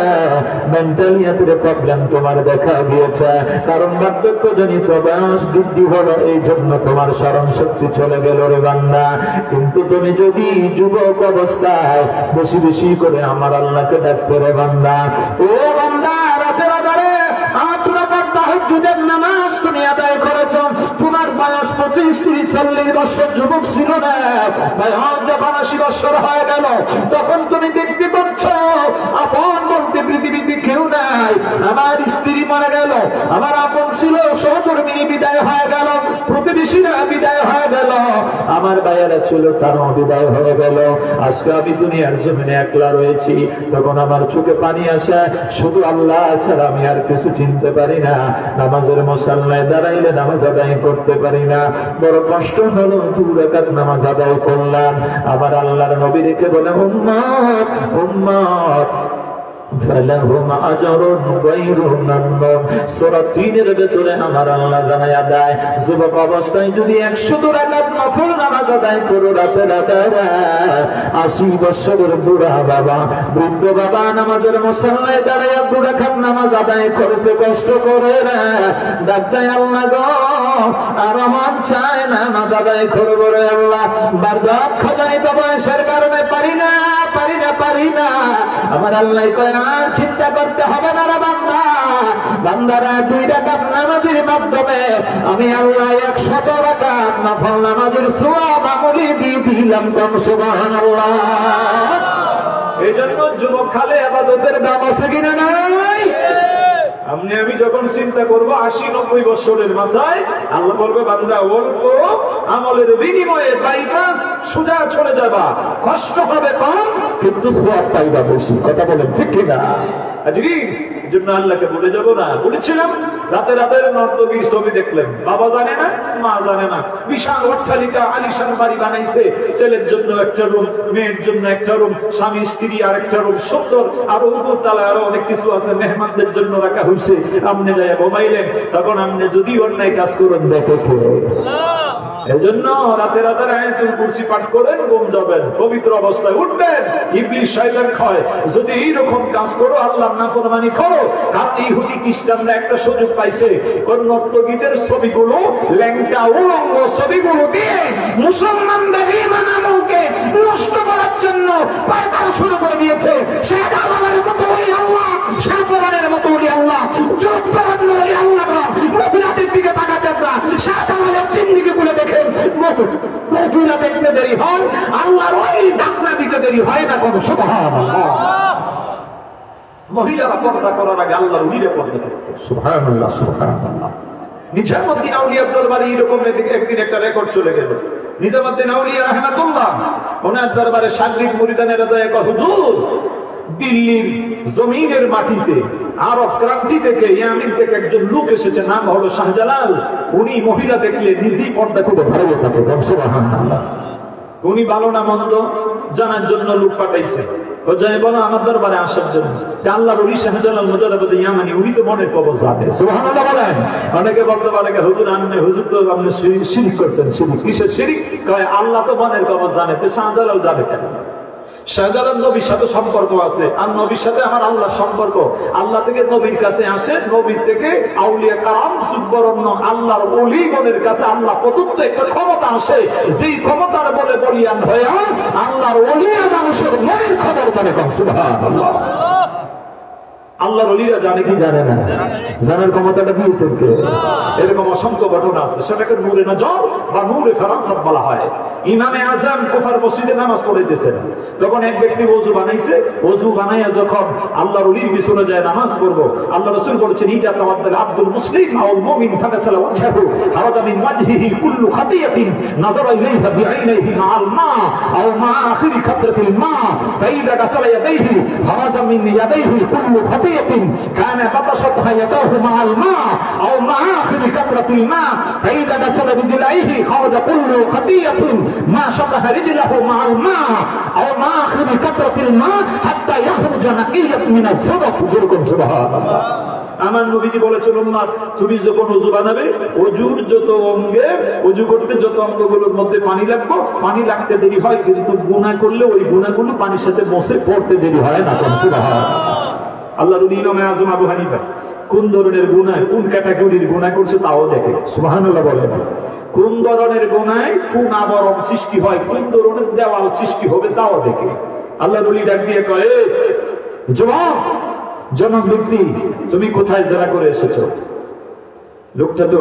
Speaker 1: মেন্টালিয়াতের প্রবলেম তোমার দেখা গিয়েছে, কারণ বার্ধক্যজনিত বয়স বৃদ্ধি হলো, এই জন্য তোমার স্মরণ শক্তি চলে গেল রে বান্দা। কিন্তু তুমি যদি যুবক অবস্থায় বেশি বেশি করে আমার আল্লাহকে ডাকতে রে বান্দা, ও বান্দা, রাতের আধারে 8 রাকাত তাহাজ্জুদের নামাজ তুমি আদায় করেছো, তোমার বয়স 25-30-40 বছর যুবক ছিল না, বয়স যখন 80 বছর হয়ে গেল, তখন তুমি দেখতে পাচ্ছ আপন বলতে পৃথিবীতে কেউ নাই। আমার স্ত্রী মারা গেল, আমার আপন ছিল সহধর্মিনী বিদায় হয়ে গেল, প্রতিবেশীরা বিদায় হয়ে গেল, আমার ভাইয়েরা ছিল তারাও বিদায় হয়ে গেল। আজকে আমি দুনিয়ার জমিনে একলা রয়েছি, তখন আমার চোখে পানি আসে, শুধু আল্লাহ ছাড়া আমি আর কিছু চিনতে পারি না। নামাজের মুসাল্লায় দাঁড়াইলে নামাজ আদায় করতে পারি না, বড় কষ্ট হলো, 2 রাকাত নামাজ আদায় করলাম। আমার আল্লাহর নবী রেখে বলে, উম্মত, উম্মত, فلهم أجر غير ممنون। সূরা 3 এর ভিতরে আমার আল্লাহ জানায়া দেয়, যুবক অবস্থায় যদি 100 রাকাত নফল নামাজ আদায় করো রাতের আধারে, 80 বছরের বুড়া বাবা, বৃদ্ধ বাবা নামাজের মুসাল্লায় দাঁড়ায়া 2 রাকাত নামাজ আদায় করেছে কষ্ট করে না, ডাক দেয়, আল্লাহ গো, আর মন চায় না নামাজ আদায় করবো রে আল্লাহ, বার্ধক্যজনিত বয়সের কারণে পারি না, পারি না, পারি না। আমার আল্লাহ কয়, আর চিন্তা করতে হবে না রে বান্দা, বান্দারা 2 রাকাত নামাজের মাধ্যমে আমি আল্লাহ 100 রাকাত নফল নামাজের সওয়াব আমলি দিয়ে দিলাম। সুবহানাল্লাহ। এই জন্য যুবক খালে ইবাদতের দাম আছে কিনা নাই?
Speaker 3: আপনি আমি যখন চিন্তা করব 80-90 বছরের মাথায়, আল্লাহ বলবে বান্দা অল্প আমলের বিনিময়ে বাইপাস সোজা চলে যাবা, কষ্ট হবে কম কিন্তু সওয়াব পাইবা বেশি। কথা বলেন ঠিক কিনা? জন্য আল্লাহকে বলে যাবো না। বলেছিলাম রাতের নর্তকীর ছবি দেখলেন, বাবা জানে না, মা জানে না, বিশাল অট্টালিকা আলিশান বাড়ি বানাইছে, ছেলের জন্য একটা রুম, মেয়ের জন্য একটা রুম, স্বামী স্ত্রী আর একটা রুম, সুন্দর আরো উপর তালায় আরো অনেক কিছু আছে, মেহমানদের জন্য রাখা হয়েছে। আপনি যাই ঘুমাইলেন, তখন আপনি যদি অন্যায় কাজ করেন দেখে এজন্য রাতের আয়াতুল কুরসি পাঠ করেন, ঘুম যাবেন, পবিত্র অবস্থায় উঠবেন। ইবলিস শয়তান কয় যদি এইরকম কাজ করো, আল্লাহর নাফরমানি করো, কারণ ইহুদি খ্রিস্টানরা একটা সুযোগ পাইছে, কোন নর্তকীদের ছবিগুলো, ল্যাংটা উলঙ্গ ছবিগুলো দিয়ে মুসলমানদের ঈমান আমলকে নষ্ট করার জন্য পায়তারা শুরু করে দিয়েছে। শাহজালালের মতো ওই আল্লাহ, শাহজালালের মতো ওই আল্লাহ, চোখ পড়ানো ওই আল্লাহ, মদিনার দিকে তাকাতেন না। শাহজালালের জিন্দেগি গুলো দেখে মহিলা দেখতে দেরি হয়, আল্লাহর ওই ডাকনা দিতে দেরি হয় না কোনো। সুবহানাল্লাহ। মহিলারা পর্দা করার আগে আল্লাহর ওলিরা পর্দা করত। সুবহানাল্লাহ, সুবহানাল্লাহ। নিজামুদ্দিন আউলিয়া আব্দুল বারী এরকম একদিন একটা রেকর্ড চলে গেল। নিজামুদ্দিন আউলিয়া রাহমাতুল্লাহ ওনার দরবারে সাংবাদিক মুরিদানেরা যায়, হুজুর দিল্লির জমিনের মাটিতে আরব ক্রান্তি থেকে, ইয়ামিন থেকে একজন লোক এসেছে, নাম হলো শাহজালাল। উনি মহিলা দেখলে নিজেই পর্দা করে ধরে থাকে। সুবহানাল্লাহ। উনি ভালো না মন্দ জানার জন্য লোক পাঠাইছে, ও যাই বলো আমার দরবারে আসার জন্য। আল্লাহর ওলি শাহজালাল মুজাররদ ইয়ামানি, উনি তো মনের খবর জানে। সুবহানাল্লাহ বলেন। অনেকে বলতে পারে হুজুর হুজুর তো আপনি শিরক করছেন। শিরক কিসের শিরক? কয় আল্লাহ তো মনের খবর জানে, তো শাহজালাল জানে কেন? শাহজালাল নবীর সাথে সম্পর্ক আছে, আর নবীর সাথে আমার আল্লাহর সম্পর্ক। আল্লাহ থেকে নবীর কাছে আসে, নবীর থেকে আউলিয়া কারাম যুগবরণ্য আল্লাহর ওলিগণের কাছে আল্লাহ প্রদত্ত একটা ক্ষমতা আসে, যেই ক্ষমতার বলে বলিয়ান হয়ে আল্লাহর ওলিরা মানুষের মনের খবর জানে। সুবহানাল্লাহ। আল্লাহর ওলিরা জানে কি জানে না? জানার ক্ষমতাটা দিয়েছেন কে? এরকম অসংখ্য ঘটনা আছে, সেটাকে নূরে নজর বা নূরে ফেরাসত বলা হয়। ইমামে আজম কুফার মসজিদে নামাজ পড়াইতেছেন, তখন এক ব্যক্তি ওযু বানাইছে, ওযু বানাইয়া যখন আল্লাহর ওলির পিছনে যায় নামাজ পড়ব, আল্লাহ রাসূল বলেছেন ইদা তাওয়াদ্দাল আব্দুল মুসলিম আও মুমিন ফাকাসালা ওয়াজহু হারাদা মিন ওয়াজহিহি কুল্লু খাতিয়াতিন নাযারা ইলাইহা বিআইনিহি মাআল মা আও মা আখিরি খাতরাতিল মা ফাইদা গাসালা ইয়াদাইহি হারাদা মিন ইয়াদাইহি কুল্লু খাতিয়াতিন কানা বাতাশাতহা ইয়াদাহু মাআল মা আও মা আখিরি খাতরাতিল মা ফাইদা গাসালা বিদিলাইহি খারাজা কুল্লু খাতিয়াতিন মা শাতাহা রিজলাহু মাআল মা আও মা আখিরি খাতরাতিল মা হাত্তা ইয়াখরুজা নাকিয়াত মিনাজ সাদাক। সুবহানাল্লাহ। আমার নবীজি বলেছেন উম্মত, তুমি যখন ওযু বানাবে, ওযুর যত অঙ্গে, ওযু করতে যত অঙ্গগুলোর মধ্যে পানি লাগবে, পানি লাগতে দেরি হয়, কিন্তু গুনাহ করলে ওই গুনাহগুলো পানির সাথে বসে পড়তে দেরি হয় না। সুবহানাল্লাহ। আল্লাহর ওলি ইমাম আযম আবু হানিফা কোন ধরনের গুনাহ, কোন ক্যাটাগরির গুনাহ করছে তাও দেখে। সুবহানাল্লাহ বলেন। কোন ধরনের গুনায় কোন আবরণ সৃষ্টি হয়, কোন ধরনের দেওয়াল সৃষ্টি হবে তাও দেখে। আল্লাহর ওলি ডাক দিয়ে কয়, যুবক জনক ব্যক্তি, তুমি কোথায় জেনা করে এসেছো? লোকটা তো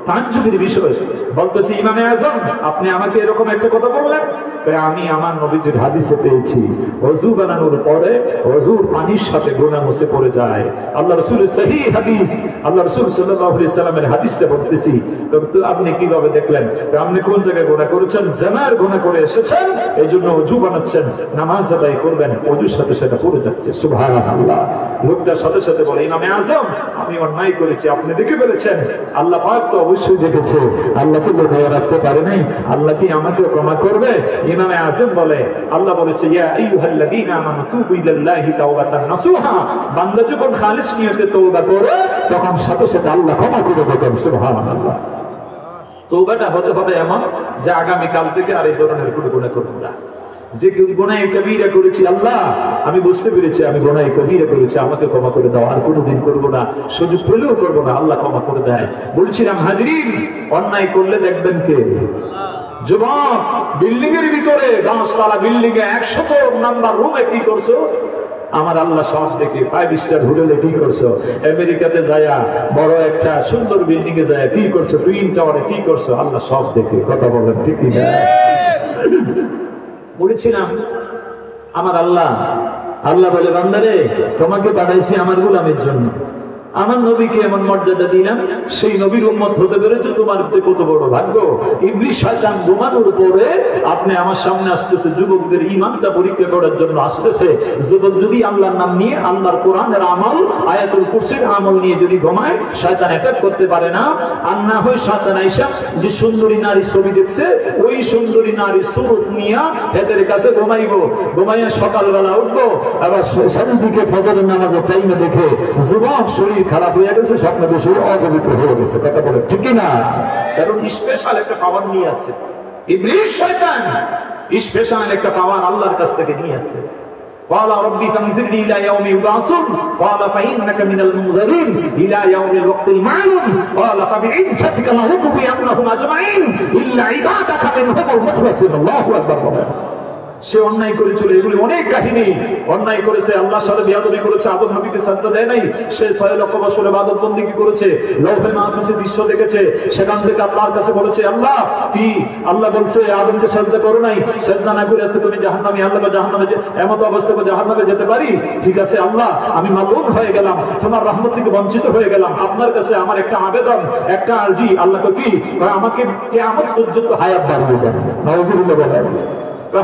Speaker 3: তাজ্জুবের বিষয় বলতেছে, ইমামে আজম আপনি আমাকে এরকম একটা কথা বললেন? আমি আমার নবীজির হাদিসে পেয়েছি ওযু বানানোর পরে ওযুর পানির সাথে গুনাহ মুছে পড়ে যায়। আল্লাহ রাসূলের সহিহ হাদিস, আল্লাহ রাসূল সাল্লাল্লাহু আলাইহি সাল্লামের হাদিসটা বলতেছি। তো আপনি কিভাবে দেখলেন? আপনি কোন জায়গায় গুনাহ করেছেন? জিনার গুনাহ করে এসেছেন, এইজন্য ওযু বানাচ্ছেন, নামাজ আদায় করবেন, ওযুর সাথে সেটা পড়ে যাচ্ছে। সুবহানাল্লাহ। লোকটা সাথে সাথে বলে, ইমামে আজম আমি অন্যায় করেছি, আপনি দেখে ফেলেছেন। আল্লাহ পাক তো অবশ্যই দেখেছে, আল্লাহকে লুকিয়ে রাখতে পারে নাই, আল্লাহ কি আমাকে ক্ষমা করবে? ইমামে আযম বলে, আল্লাহ বলেছে ইয়া আইয়ুহাল্লাযীনা আমানু তুবু ইলাল্লাহি তাওবাতান নাসুহা, বান্দা যখন খালিস নিয়তে তওবা করে তখন সাথে সাথে আল্লাহ ক্ষমা করে দেন। সুবহানাল্লাহ। তওবাটা হতে হবে এমন যে আগামী কাল থেকে আর এই ধরনের কোনো গুনাহ করব না। যে গুনাহ কবিরা করেছি, আল্লাহ আমি বুঝতে পেরেছি আমি গুনাহ কবিরা করেছি, আমাকে ক্ষমা করে দাও, আর কোনোদিন করব না, সুযোগ পেলেও করব না। আল্লাহ ক্ষমা করে দেয়। বলছিলাম হাজরিন, অন্যায় করলে দেখবেন কে? যুবক বিল্ডিং এর ভিতরে 10 তলা বিল্ডিং এ 100 নাম্বার রুমে কি করছো? আমার আল্লাহ সব দেখে। 5 স্টার হোটেলে কি করছো? আমেরিকাতে যায়া বড় একটা সুন্দর বিল্ডিং এ যায়া কি করছো? টুইন টাওয়ারে কি করছো? আল্লাহ সব দেখে। কথা বলেন ঠিক কি না? বলেছিলাম আমার আল্লাহ বলে, বান্দারে তোমাকে পাঠাইছি আমার গোলামের জন্য,
Speaker 1: আমার নবীকে এমন মর্যাদা দিলাম, সেই নবীর উম্মত হতে পেরেছে, তোমার কত বড় ভাগ্য। ইবলিস শয়তান ঘুমানোর পরে আপনি আমার সামনে আসতেছে, যুবকদের ঈমানটা পরীক্ষা করার জন্য আসতেছে। যুবক যদি আল্লাহর নাম নিয়ে, আল্লাহর কোরআনের আমল, আয়াতুল কুরসির আমল নিয়ে যদি ঘুমায়, শয়তান অ্যাটাক করতে পারে না। আর না হয় শয়তান আইসা যে সুন্দরী নারী ছবি দেখছে, ওই সুন্দরী নারীর সুরত নিয়ে হেতের কাছে ঘুমাইবো, ঘুমাইয়া সকালবেলা উঠবো, আবার দিকে ফজরের নামাজের টাইমে দেখে যুবক শরীর খারাপ হয়ে গেছে, স্বপ্ন বেশি অপবিত্র হয়ে গেছে। কথা বলে ঠিক না?
Speaker 3: কারণ স্পেশাল একটা পাওয়ার নিয়ে আসছে ইবলিস শয়তান, স্পেশাল একটা পাওয়ার আল্লাহর কাছ থেকে নিয়ে আসছে। قال ربي فانظرني الى يوم يبعثون قال فانك من المنظرين الى يوم الوقت المعلوم قال فبعزتك لأغوينهم اجمعين الا عبادك منهم المخلصين الله اكبر। সে অন্যায় করেছিল, এগুলি অনেক কাহিনী। অন্যায় করেছে, আল্লাহর সাথে বিয়াদবি করেছে, আদম নবীকে সাজদা দেয় নাই, সে 6 লক্ষ বছর ইবাদত বন্দেগী করেছে, লৌহে মাহফুজে দৃশ্য দেখেছে, সেখান থেকে আল্লাহর কাছে বলেছে আল্লাহ কি, আল্লাহ বলছে আদমকে সাজদা করো নাই, সাজদা না করে আজকে তুমি জাহান্নামী। আল্লাহ জাহান্নামে এমত অবস্থায় জাহান্নামে যেতে পারি? ঠিক আছে আল্লাহ, আমি মালুম হয়ে গেলাম, তোমার রহমত থেকে বঞ্চিত হয়ে গেলাম, আপনার কাছে আমার একটা আবেদন, একটা আরজি। আল্লাহকে কি, আমাকে কিয়ামত পর্যন্ত হায়াত বাড়িয়ে দেন। নাউজুবিল্লাহ বলেন,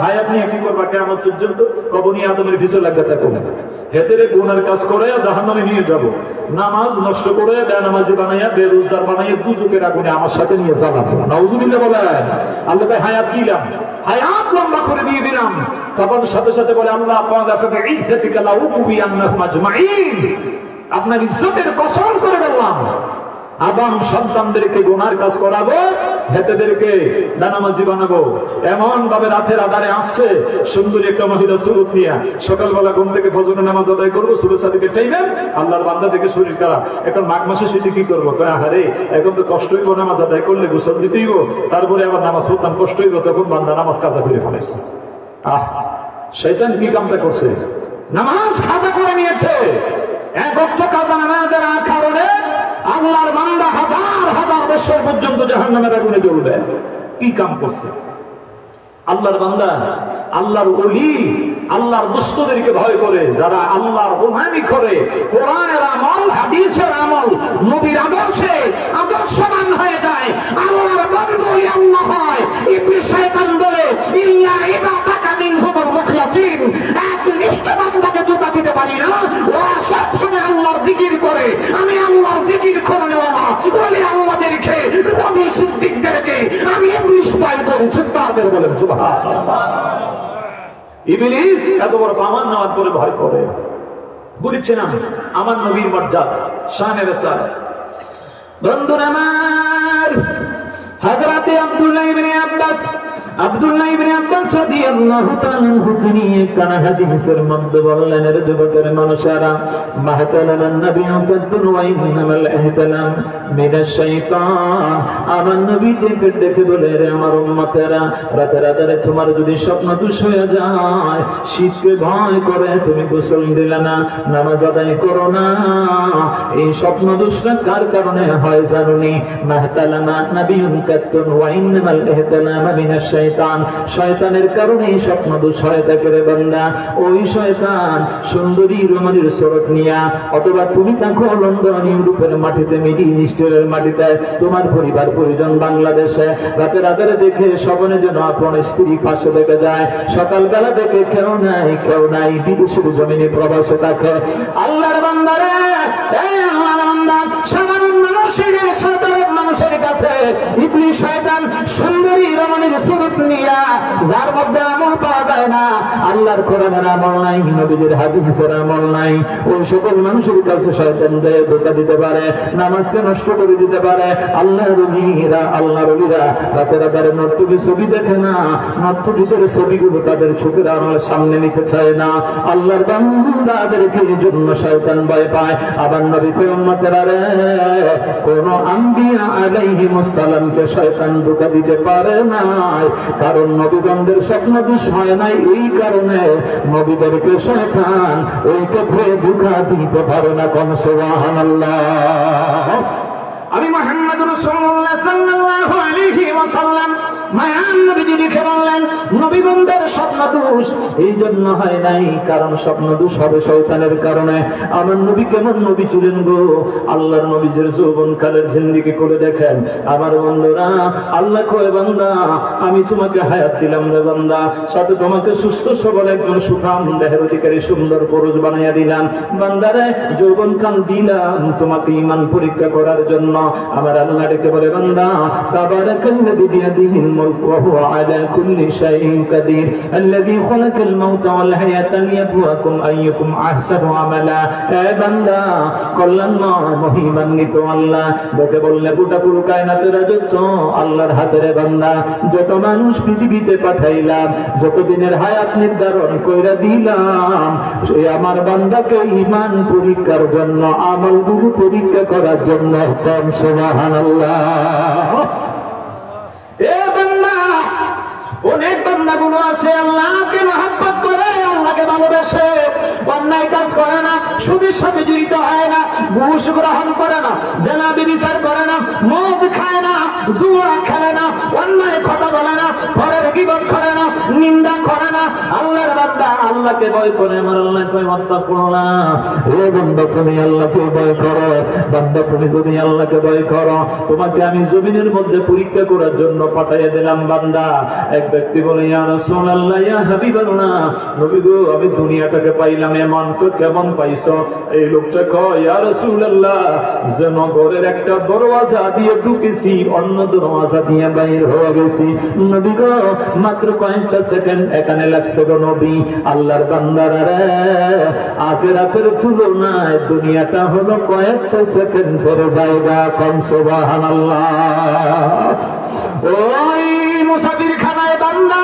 Speaker 3: হায়াত নিয়ে কি করবা কিয়ামত পর্যন্ত? কবনি আদমের পিছনে লাগতে থাকো, হেতেরে গুনার কাজ করে জাহান্নামে নিয়ে যাব, নামাজ নষ্ট করে বেনামাজি বানাইয়া বেরোজগার বানাইয়া দুজকের আগুনে আমার সাথে নিয়ে জ্বালাবো। নাউজুবিল্লাহ বলেন। আল্লাহ তাই হায়াত দিলাম, হায়াত লম্বা করে দিয়ে দিলাম। তখন সাথে সাথে বলে আল্লাহ আপনার ইজ্জতের কসম করে বললাম, আদম সন্তানদেরকে গুনার কাজ করাবো, হেতেদেরকে বেনামাজি বানাবো। এমন ভাবে রাতের আধারে আসছে সুন্দরী একটা মহিলা সুরত নিয়ে, সকালবেলা ঘুম থেকে ফজরের নামাজ আদায় করবো, সুরত সাদিকের টাইমে আল্লাহর বান্দা থেকে শরীর খারাপ, এখন মাঘ মাসে সেটি কি করবো? আরে এখন তো কষ্ট হইব, নামাজ আদায় করলে গোসল দিতেই হইব, তারপরে আবার নামাজ পড়তাম কষ্ট হইব, তখন বান্দা নামাজ কাজা করে ফেলাইছে। শয়তান কি কামটা করছে? নামাজ খাতা করে নিয়েছে। এক ওয়াক্ত কাজা নামাজের কারণে আল্লাহর বান্দা হাজার হাজার বছর পর্যন্ত জাহান্নামের আগুনে জ্বলবে। কি কাম করছে? আল্লাহর বান্দা, আল্লাহর ওলি, আল্লাহর দুষ্টদেরকে ভয় করে, যারা আল্লাহর গোলামি করে, কোরআনের আমল, হাদিসের আমল, নবীর আদর্শে আদর্শবান হয়ে যায়, আল্লাহর বন্ধুই আল্লাহ হয়। ইবলিস শয়তান বলে ইল্লা ইবাদাকা মিনহুমুল মুখলাসিন, এক নিষ্ঠবান বান্দাকে ধোঁকা দিতে পারি না। ওরা সবসময় আল্লাহর জিকির করে, আমি আল্লাহর জিকির করে নেওয়া না বলে আল্লাহদেরকে, নবী সিদ্দিকদেরকে আমি ইবলিস ভয় করেছি। তাদের বলেন সুবহানাল্লাহ। ইবলিস এত বড় পামান নেওয়ার পরে ভয় করে। বুঝছেন আমার নবীর মর্যাদা, শানে রিসালাত। বন্ধুরা আমার, হযরতে আব্দুল্লাহ ইবনে আব্বাস রাদিয়াল্লাহু তাআলা আনহু তিনি কানা হাদিসের মধ্যে বললেন, এর যুবকের মানুষেরা, মাহতালান নবিয়্যু কাদ্দুন ওয়া ইন্নামাল ইহতালাম মিনাশ শাইতান। আমার নবী দেখে বলে, রে আমার উম্মতেরা, রাতের আধারে তোমার যদি স্বপ্ন দুষ হয়ে যায়, শীতকে ভয় করে তুমি গোসল দিলে না, নামাজ আদায় করো না, এই স্বপ্ন দুষটা কার কারণে হয় জানুনি? মাহতালানা নবিয়্যু কাদ্দুন ওয়া ইন্নামাল ইহতালাম মিনাশ শাইতান। শয়তানের কারণে স্বপ্ন দোষ হয়ে থাকে রে বান্দা। ওই শয়তান সুন্দরী রমণীর সুরত নিয়া, অথবা তুমি থাকো লন্ডন, ইউরোপের মাটিতে, মিডিল ইস্টের মাটিতে, তোমার পরিবার পরিজন বাংলাদেশে, রাতের আধারে দেখে স্বপ্নে যেন আপন স্ত্রী পাশে দেখে যায়, সকালবেলা দেখে কেউ নাই, বিদেশের জমিনে প্রবাসে থাকে। আল্লাহর বান্দা রে, আল্লাহর বান্দা, সাধারণ মানুষের কাছে ইবলিস শয়তান সুন্দরী রমণীর সুরত নিয়া, যার মধ্যে আমল পাওয়া যায় না, আল্লাহর কোরআনের আমল নাই, নবীদের হাদিসের আমল নাই, ওই সকল মানুষের কাছে শয়তান যায় ধোঁকা দিতে পারে, নামাজকে নষ্ট করে দিতে পারে। আল্লাহর ওলিরা রাতের আধারে নর্তকীর ছবি দেখে না, নর্তকীদের ছবিগুলো তাদের চোখের আমার সামনে নিতে চায় না। আল্লাহর বান্দাদেরকে এই জন্য শয়তান ভয় পায়। আবার নবী কয়, উম্মতেরা রে, কোন আম্বিয়া আলাইহিমুস সালামকে শয়তান ধোঁকা দিতে পারে না, কারণ নবীগণদের স্বপ্ন দোষ হয় নাই, এই কারণে নবীদেরকে শয়তান ওই চোখে ধোঁকা দিতে পারে না। কোন সুবহানাল্লাহ। আমি মুহাম্মদ রাসূলুল্লাহ সাল্লাল্লাহু আলাইহি ওয়াসাল্লাম মায়ান নবীজি লিখে বললেন নবীগণদের স্বপ্ন দোষ এই জন্য হয় নাই, কারণ স্বপ্ন দোষ হবে শয়তানের কারণে। আমার নবী কেমন নবী ছিলেন গো, আল্লাহর নবীর যৌবনকালের জিন্দেগি করে দেখেন। আমার বন্ধুরা, আল্লাহ কয় বান্দা আমি তোমাকে হায়াত দিলাম রে বান্দা, সাথে তোমাকে সুস্থ সবল একজন সুঠাম দেহের অধিকারী সুন্দর পুরুষ বানাইয়া দিলাম। বান্দারে যৌবনকাল দিলাম তোমাকে ঈমান পরীক্ষা করার জন্য। আমার আল্লাহ ডেকে বলে বান্দা তাবারাকাল্লাযী বিয়াদিহিল মুলকু ওয়া হুয়া আলা কুল্লি শাইইন কাদির আল্লাযী খালাকাল মাউতা ওয়াল হায়াতা লিয়াবলুয়াকুম আইয়ুকুম আহসানু আমালা। এ বান্দা কল্যাণময় মহিমান্বিত আল্লাহ ডেকে বললে গোটা পুর কায়নাতের রাজত্ব আল্লাহর হাতে রে বান্দা। যত মানুষ পৃথিবীতে পাঠাইলাম, যত দিনের হায়াত নির্ধারণ কইরা দিলাম, সে আমার বান্দাকে ঈমান পরীক্ষার জন্য, আমলগুলো পরীক্ষা করার জন্য। কম সুবহানাল্লাহ। এ বান্দা, অনেক বান্দাগুলো আছে আল্লাহকে মহব্বত করে, আল্লাহকে ভালোবাসে, অন্যায় কাজ করে না, সুদের সাথে জড়িত হয় না, ঘুষ গ্রহণ করে না, জেনা ব্যভিচার করে না, মদ খায় না, জুয়া খেলে না, অন্যায় কথা বলে না, পরের গীবত করে না, নিন্দা করে না। আল্লাহর বান্দা আল্লাহকে ভয় করে। আমার আল্লাহ কয় ওয়াত্তাকুল্লাহ। ও বান্দা তুমি আল্লাহকে ভয় করো। বান্দা তুমি যদি আল্লাহকে ভয় করো, তোমাকে আমি জমিনের মধ্যে পরীক্ষা করার জন্য পাঠিয়ে দিলাম। বান্দা এক ব্যক্তি বলে ইয়া রাসূলুল্লাহ ইয়া হাবিবাল্লাহ, নবী গো আমি দুনিয়াটাকে পাইলাম এমন তো কেমন পাইছো? এই লোকটা কয় ইয়া রাসূলুল্লাহ যে নগরের একটা দরওয়াজা দিয়ে ঢুকেছি, অন্য দরওয়াজা দিয়ে বাইরে হয়ে গেছি। নবী গো মাত্র কয়েকটা সেকেন্ড এখানে লাগছে গো নবী। আল্লাহর বান্দারা রে, আখিরাতের তুলনায় দুনিয়াটা হলো কয়েকটা সেকেন্ডের জায়গা। কম সুবহানাল্লাহ। ওই মুসাফির খানায় বান্দা,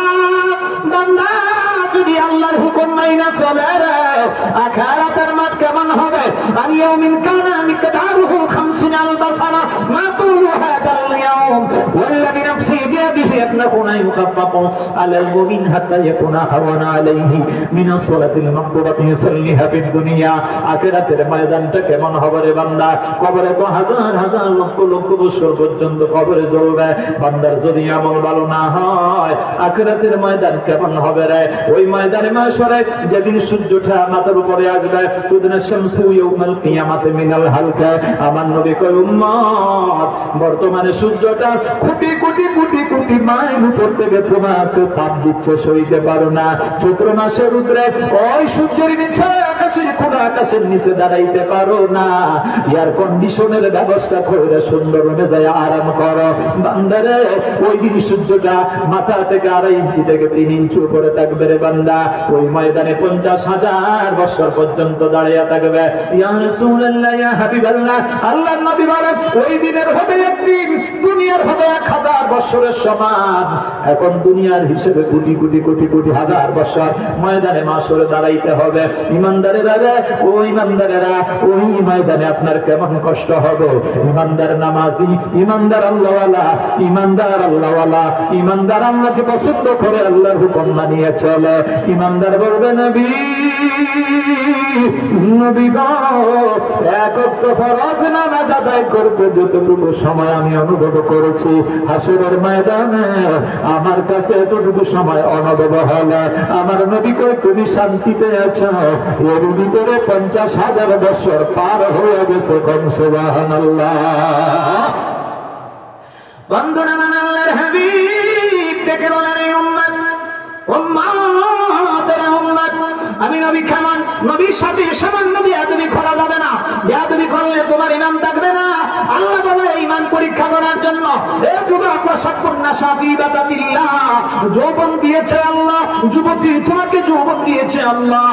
Speaker 3: বান্দা যদি আল্লাহর হুকুম মাইনা চলে রে, আখিরাতের মাঠ কেমন হবে? আমি ইয়াউমিন কানা মিকদারুহু 50 আলফ সানা মা তুলু হাদাল ইয়াউম ওয়াল্লাযী নাফসি বিয়াদিহি ইন্নাহু লা ইউখাফফাফু আলাল মুমিন হাত্তা ইয়াকুনা হাওয়ানা আলাইহি মিনাস সালাতিল মাকতুবাতি ইউসাল্লিহা ফিদ দুনিয়া। আখিরাতের ময়দানটা কেমন হবে রে বান্দা? কবরে তো হাজার হাজার লক্ষ লক্ষ বছর পর্যন্ত কবরে জ্বলবে। বান্দার যদি আমল ভালো না হয়, আখিরাতের ময়দান কেমন হবে রে? ওই ময়দানে মাশরে যেদিন সূর্যটা মাথার উপরে আসবে, তুদনা শামসু ইয়াউমাল কিয়ামাতি মিনাল হালকা। আমার নবী কয় উম্মত বর্তমানে সূর্যটা কোটি কোটি কোটি কোটি মাইল উপর থেকে তোমাকে তাপ দিচ্ছে, সইতে পারো না। চৈত্র মাসের রুদ্রে ওই সূর্যের নিচে আকাশের খোলা আকাশের নিচে দাঁড়াইতে পারো না। এয়ার কন্ডিশনের ব্যবস্থা করে সুন্দর যায় আরাম করো। বান্দারে ওই দিন সূর্যটা মাথা থেকে 2.5 ইঞ্চি থেকে 3 ইঞ্চি উপরে থাকবে রে বান্দা। ওই ময়দানে 50,000 বছর পর্যন্ত দাঁড়িয়ে থাকবে। ইয়া রাসূলুল্লাহ ইয়া হাবিবাল্লাহ, আল্লাহর নবী বলেন ওই দিনের হবে একদিন, দুনিয়ার হবে 1000 বছরের সমান। এখন দুনিয়ার হিসেবে কোটি কোটি কোটি কোটি হাজার বছর ময়দানে মাশরে দাঁড়াইতে হবে। ইমানদারেরা রে, ও ইমানদারেরা, ওই ময়দানে আপনার কেমন কষ্ট হবে? ইমানদার নামাজি, ইমানদার আল্লাহওয়ালা, ইমানদার আল্লাহওয়ালা, ইমানদার আল্লাহকে পছন্দ করে আল্লাহর হুকুম মানিয়ে চলে। ইমানদার বলবে নবী, নবী গো এক ওয়াক্ত ফরজ নামাজ আদায় করতে যতটুকু সময় আমি অনুভব করেছি, হাসরের ময়দানে আমার কাছে এতটুকু সময় অনুভব হলো। আমার নবী কয় তুমি শান্তিতে আছো, এর ভিতরে 50,000 বছর পার হয়ে গেছে। কম সুবহানাল্লাহ। বন্ধুরা, আল্লাহর হাবিব ডেকে বলেন এই উম্মত, উম্মতেরা উম্মত, আমি নবী কেমন? নবীর সাথে সামান্য বেয়াদবি করা যাবে না। বেয়াদবি করলে তোমার ঈমান থাকবে না। আল্লাহ বলে ঈমান পরীক্ষা করার জন্য এ যুবক ওয়াশাকুন্না শাফিবাতাতিল্লাহ, যৌবন দিয়েছে আল্লাহ, যুবতী তোমাকে যৌবন দিয়েছে আল্লাহ।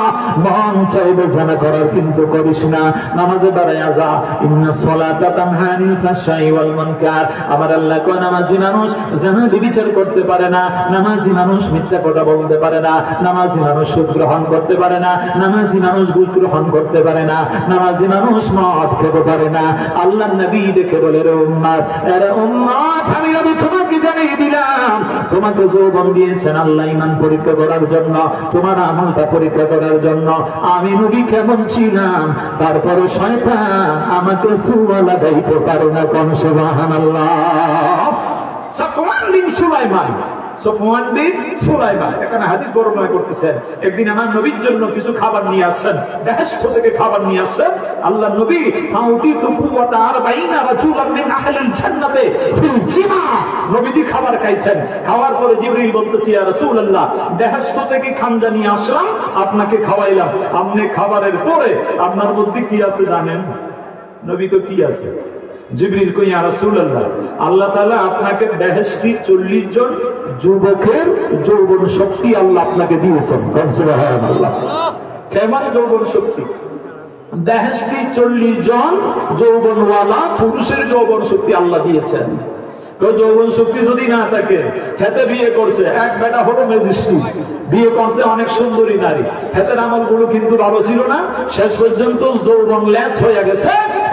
Speaker 3: মন চাইবে জানা করার কিন্তু করিস না, নামাজে দাঁড়ায়া যা। ইন্নাস সালাতা তানহা আনিল ফাহশাই ওয়াল মুনকার। আমার আল্লাহ কয় নামাজি মানুষ জানা বিচার করতে পারে না, নামাজি মানুষ মিথ্যা কথা বলতে পারে না, নামাজি মানুষ সুদ গ্রহণ করতে পারে না, নামাজি মানুষ ঘুষ গ্রহণ করতে পারে না, নামাজি মানুষ মদ খেতে পারে না। আল্লাহ নবী দেখে বলে রে উম্মত, আরে উম্মত আমি নবী তোমাকে জানিয়ে দিলাম, তোমাকে যৌবন দিয়েছেন আল্লাহ ঈমান পরীক্ষা করার জন্য, তোমার আমলটা পরীক্ষা করার জন্য। আমি নবী কেমন ছিলাম, তারপরে শয়তান আমাকে সুবহান লাগাইতে পারে না। কোন সুবহানাল্লাহ। সাফওয়ান বিন সুলাইমান। সাফওয়ান বিন সুলাইমান এখানে হাদিস বর্ণনা করতেছেন, একদিন আমার নবীর জন্য কিছু খাবার নিয়ে আসছেন, বেহেশত থেকে খাবার নিয়ে আসছেন। আল্লাহ নবী ফাউতিতু কুওয়াতা 40 রাজুলান মিন আহলিল জান্নাতি ফিল জিমা, নবীজি খাবার খাইছেন। খাওয়ার পরে জিবরিল বলতেছে, ইয়া রাসূলুল্লাহ, বেহেশত থেকে খানজা নিয়ে আসলাম, আপনাকে খাওয়াইলাম। আপনি খাবারের পরে আপনার মধ্যে কি আছে জানেন? নবী কই কি আছে? জিবরিল কই, ইয়া রাসূলুল্লাহ, আল্লাহ তাআলা আপনাকে বেহেশতি 40 জন যুবকের যৌবন শক্তি আল্লাহ আপনাকে দিয়েছেন। সুবহানাল্লাহ, কেমন যৌবন শক্তি? বেহেশতি 40 জন যৌবনওয়ালা পুরুষের যৌবন শক্তি আল্লাহ দিয়েছেন। যৌবন শক্তি যদি না থাকে, খেতে বিয়ে করছে, এক বেটা হলো ম্যাজিস্ট্রেট, বিয়ে করছে অনেক সুন্দরী নারী, খেতের আমলগুলো কিন্তু ভালো ছিল না, শেষ পর্যন্ত যৌবন ল্যাচ হয়ে গেছে।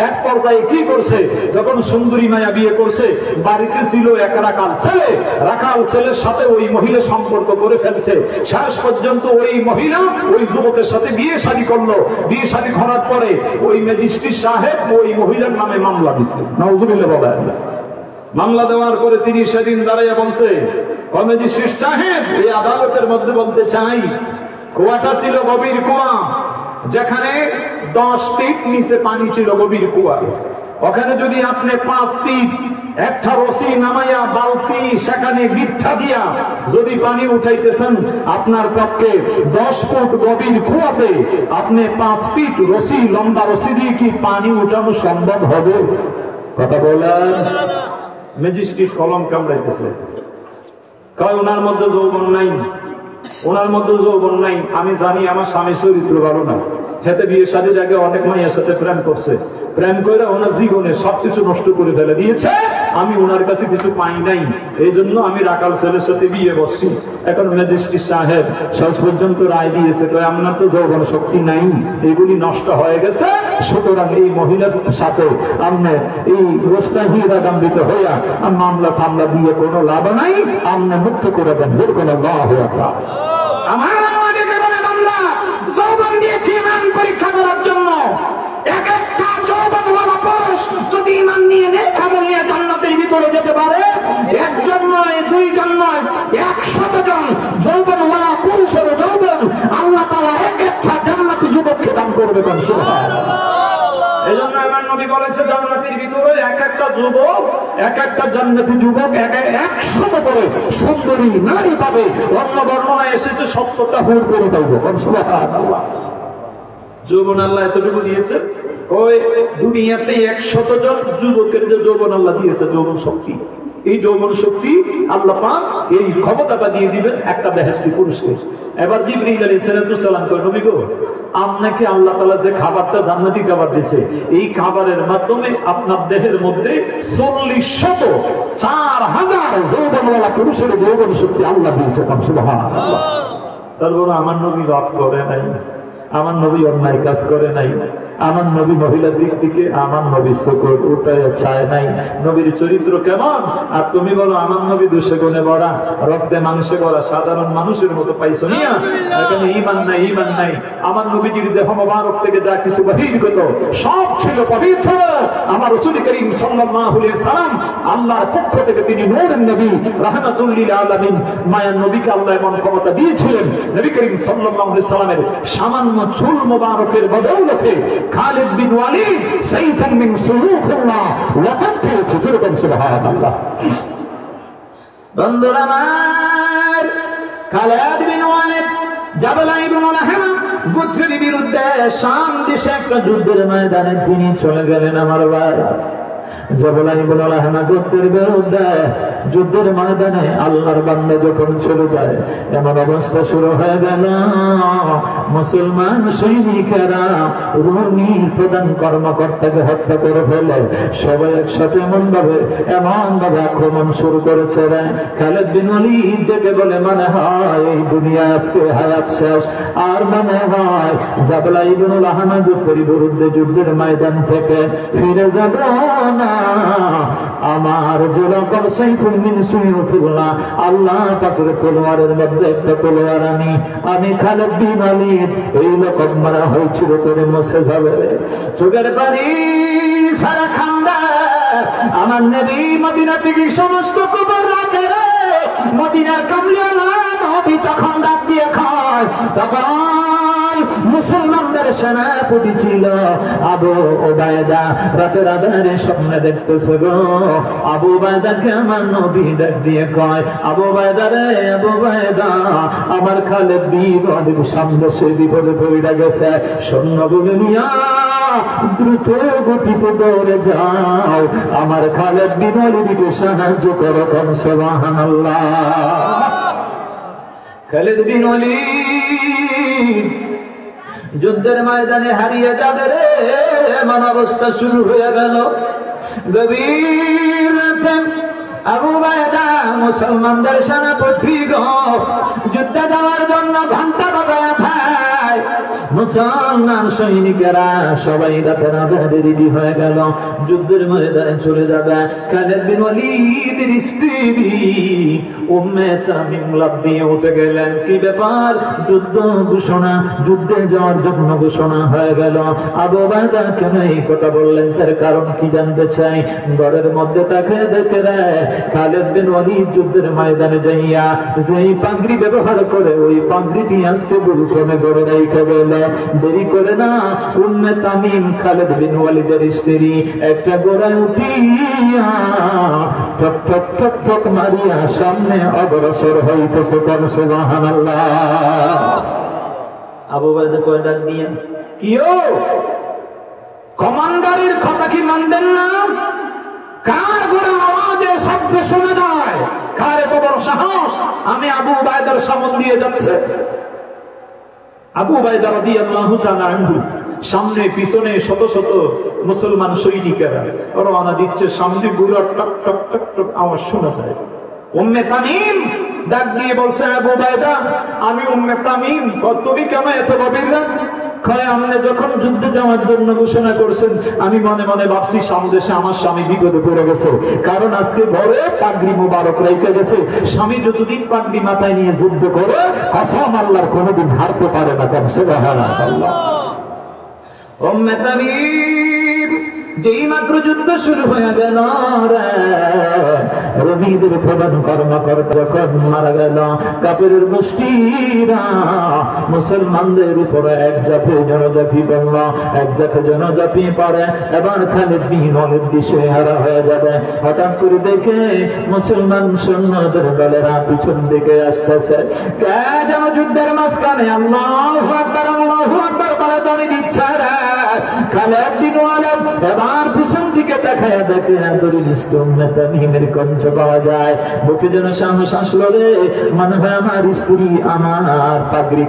Speaker 3: এক পর্যায়ে কি করছে, যখন সুন্দরী মায়া বিয়ে করছে, বাড়িতে ছিল এক রাখাল ছেলে, রাখাল ছেলের সাথে ওই মহিলা সম্পর্ক করে ফেলছে। শেষ পর্যন্ত ওই মহিলা ওই যুবকের সাথে বিয়ে শাদী করলো। বিয়ে শাদী করার পরে ওই ম্যাজিস্ট্রেট সাহেব ওই মহিলার নামে মামলা দিচ্ছে। নাউজুবিল্লাহ বলেন। মামলা দেওয়ার পরে তিনি সেদিন দাঁড়াইয়া বলছে, ম্যাজিস্ট্রেট সাহেব, এই আদালতের মধ্যে বলতে চাই, কুয়াটা ছিল গভীর কুয়া, যেখানে 10 ফিট নিচে পানি ছিল, গভীর কুয়া। ওখানে যদি আপনি 5 ফিট একটা রশি নামাইয়া বালতি সেখানে বিচ্ছা দিয়া যদি পানি উঠাইতেছেন, আপনার পক্ষে 10 ফুট গভীর কুয়াতে আপনি 5 ফিট রশি, লম্বা রশি দিয়ে কি পানি উঠানো সম্ভব হবে? কথা বলেন। ম্যাজিস্ট্রেট কলম কামড়াইতেছে, কয় ওনার মধ্যে যৌবন নাই, ওনার মধ্যে যৌবন নাই। আমি জানি আমার স্বামী চরিত্র ভালো না, খেতে বিয়ে শাদীর আগে অনেক মাইয়ের সাথে প্রেম করছে, প্রেম করে ওনার জীবনে সবকিছু নষ্ট করে ফেলে দিয়েছে। আমি ওনার কাছে কিছু পাই নাই, এই জন্য আমি রাখাল ছেলের সাথে বিয়ে বসছি। এখন ম্যাজিস্ট্রেট সাহেব শেষ পর্যন্ত রায় দিয়েছে, আপনার তো যৌবন শক্তি নাই, এগুলি নষ্ট হয়ে গেছে, সুতরাং এই মহিলার সাথে আপনি এই গোস্তাহিরাগান্বিত হইয়া মামলা ফামলা দিয়ে কোনো লাভ নাই, আপনি মুক্ত করে দেন। যে কোনো আমার আমাদেরকে বলে বাংলা যৌবন দিয়েছি ইমান পরীক্ষা করার জন্য। এক একটা যৌবনওয়ালা পুরুষ যদি ইমান নিয়ে নেক আমল নিয়ে জান্নাতের ভিতরে যেতে পারে, একজন নয়, 2 জন নয়, 100 জন যৌবনওয়ালা পুরুষের যৌবন আল্লাহ তাআলা এক একটা জান্নাতি যুবককে দান করবে। সুবহানাল্লাহ। এজন্য আমার নবী বলেছে, জান্নাতের ভিতরে এক একটা যুবক, এক একটা জান্নাতি যুবক 100 করে সুন্দরী নারী পাবে। অন্য বর্ণনায় এসেছে 70টা হুর করে দেব। সুবহানাল্লাহ। যৌবন আল্লাহ এতটুকু দিয়েছে, ওই দুনিয়াতে 100 জন যুবকের যে যৌবন আল্লাহ দিয়েছে, যৌবন শক্তি, এই যৌবন শক্তি আল্লাহ পাক এই ক্ষমতাটা দিয়ে দিবেন একটা বেহেশতি পুরুষকে। এবার জিবরিল আলাইহিস সালাম কয়, নবী গো, আপনাকে আল্লাহ তাআলা যে খাবারটা জান্নাতি খাবার দিয়েছে, এই খাবারের মাধ্যমে আপনার দেহের মধ্যে 40,000 যৌবনওয়ালা পুরুষের যৌবন শক্তি আল্লাহ দিয়েছে। সুবহানাল্লাহ। তারপর আমার নবী রাত করে নাই, আমার নবী অন্যায় কাজ করে নাই, আমার নবী মহিলার দিক থেকে আমার নবী চোখ উঠায় চায় নাই। নবীর চরিত্র কেমন? আর তুমি বলো আমার নবী দোষে গুণে ভরা, রক্তে মাংসে ভরা, সাধারণ মানুষের মতো পাইছো নিয়া, এখানে ঈমান নাই, ঈমান নাই। আমার নবীজির দেহ মোবারক থেকে যা কিছু বহির্গত সব ছিল পবিত্র। আমার রাসূল করিম সাল্লাল্লাহু আলাইহি সাল্লাম আল্লাহর পক্ষ থেকে তিনি নূরের নবী, রাহমাতুল লিল আলামিন, মায়ার নবীকে আল্লাহ এমন ক্ষমতা দিয়েছিলেন, নবী করিম সাল্লাল্লাহু আলাইহি সাল্লামের সামান্য চুল মোবারকের বদৌলতে খালিদ বিন ওয়ালিদ সাইফান মিন সুয়ুফিল্লাহ ওয়াকাত পেয়েছে। সুবহানাল্লাহ। বন্ধুরা আমার, খালিদ বিন ওয়ালিদ জাবাল ইবনে লাহমা গোত্রের বিরুদ্ধে শাম দেশে একটা যুদ্ধের ময়দানে তিনি চলে গেলেন। আমার ভাই, জাবাল ইবনে লাহমা গোত্রের বিরুদ্ধে যুদ্ধের ময়দানে আল্লাহর বান্দা যখন চলে যায়, এমন অবস্থা শুরু হয়ে গেল, মুসলমান সৈনিকেরা রুমির প্রধান কর্মকর্তাকে হত্যা করে ফেলে। সবাই একসাথে এমন ভাবে আক্রমণ শুরু করেছে। খালিদ বিন ওয়ালিদ দেখে বলে, মনে হয় এই দুনিয়া আজকে হায়াত শেষ, আর মনে হয় জাবাল ইবনে লাহমা গোত্রের বিরুদ্ধে যুদ্ধের ময়দান থেকে ফিরে যাব না। আমার জলকর সাইফুল মিন সুয়ুফিল্লাহ, আল্লাহ পাকের তলোয়ারের মধ্যে একটা তলোয়ার আমি খালিদ বিন ওয়ালিদ, এই লকব মারা হয়েছিল তোরে মুছে যাবে। চোখের পানি সারা খান্দা আমার আমার নবী মদিনা থেকে সমস্ত কবর রাখে রে, মদিনার কামলিওয়ালা নবী তখন ডাক দিয়ে খায়। তখন মুসলমানদের সেনাপতি ছিল আবু ওবায়দা, রাতের আধারে স্বপ্নে দেখতেছে গো আবু ওবায়দাকে আমার নবী ডাক দিয়ে কয়, আবু ওবায়দা রে, আবু ওবায়দা, আমার খালেদ বিন সামনে সে বিপদে পড়ে গেছে, সৈন্যগুলো নিয়া দ্রুত গতিতে দৌড়ে যাও, আমার খালেদ বিন ওয়ালিদকে সাহায্য করো, কোন সুবহানাল্লাহ। খালেদ বিন ওয়ালিদ যুদ্ধের ময়দানে হারিয়ে যাবে রে, এমন অবস্থা শুরু হয়ে গেল। গভীর রাতে আবু ওবায়দা মুসলমানদের সেনাপতি গো, যুদ্ধে যাওয়ার জন্য ঘন্টা বাজায় ভাই। মুসলমান সৈনিকেরা সবাই রাতের আধারে রেডি হয়ে গেল, যুদ্ধের ময়দানে চলে যাবে। খালেদ বিন ওয়ালিদের স্ত্রী উম্মে তামিম লাফ দিয়ে উঠে গেলেন, কি ব্যাপার? যুদ্ধ ঘোষণা, যুদ্ধে যাওয়ার জন্য ঘোষণা হয়ে গেল। আবু ওবায়দা কেন এই কথা বললেন, তার কারণ কি জানতে চাই। ঘরের মধ্যে তাকে দেখে দেয় খালেদ বিন ওয়ালিদ যুদ্ধের ময়দানে যাইয়া যেই পাগড়ি ব্যবহার করে, ওই পাগড়িটি আজকে বুলকনে গড়ে রেখে গেল। দেরি করে না, উম্মে তামিম খালেদ বিন ওয়ালিদের স্ত্রী একটা গোড়ায় উঠিয়া ঠক ঠক ঠক ঠক মারিয়া সামনে অগ্রসর হইতেছে, কোন সুবহানাল্লাহ। আবু ওবায়দা কয় ডাক দিয়ে, কিও কমান্ডারের কথা কি মানবেন না? কার ঘোড়ার আওয়াজে শব্দ শোনা যায়? কার এত বড় সাহস আমি আবু ওবায়দার সামনে দিয়ে যাচ্ছে? আবু ওবায়দা রাদিয়াল্লাহু তাআলা আনহু সামনে পিছনে শত শত মুসলমান সৈনিকেরা রওনা দিচ্ছে, সামনে বুড়ার টক টক টক টক আওয়াজ শোনা যায়। উম্মে তামিম ডাক দিয়ে বলছে, আবু ওবায়দা, আমি উম্মে তামিম। তুমি কেন এত গভীর রাত? কয়, আপনি যখন যুদ্ধে যাওয়ার জন্য ঘোষণা করছেন, আমি মনে মনে ভাবছি সামদেশে আমার স্বামী বিপদে পড়ে গেছে, কারণ আজকে ঘরে পাগড়ি মুবারক রেখে গেছে। স্বামী যতদিন পাগড়ি মাথায় নিয়ে যুদ্ধ করে, কসম আল্লাহর কোনোদিন হারতে পারে না, কোন সুবহানাল্লাহ। উম্মে তামিম যেই মাত্র যুদ্ধ শুরু হয়ে গেল, রবিদের প্রধান কর্মকর্তা যখন মারা গেল, কাফেরের গোষ্ঠীরা মুসলমানদের উপরে এক জাফে জনজাফি করল, এক জাফে জনজাফি পড়ে। এবার খালিদ বিন ওয়ালিদ দিশেহারা হয়ে যাবে। হঠাৎ করে দেখে মুসলমান সৈন্যদের দলেরা পিছন দিকে আসতেছে, কে যেন যুদ্ধের মাঝখানে আল্লাহু আকবার আল্লাহু আকবার বলে ধ্বনি দিচ্ছে। খালিদ বিন ওয়ালিদ এবার পিছন দিকে দেখায় দেখে আদরিষ্ট উম্মে তামিমের কণ্ঠ পাওয়া যায়। বুকে যেন সাহস আসলো রে, মনে হয় আমার স্ত্রী আমার পাগড়ি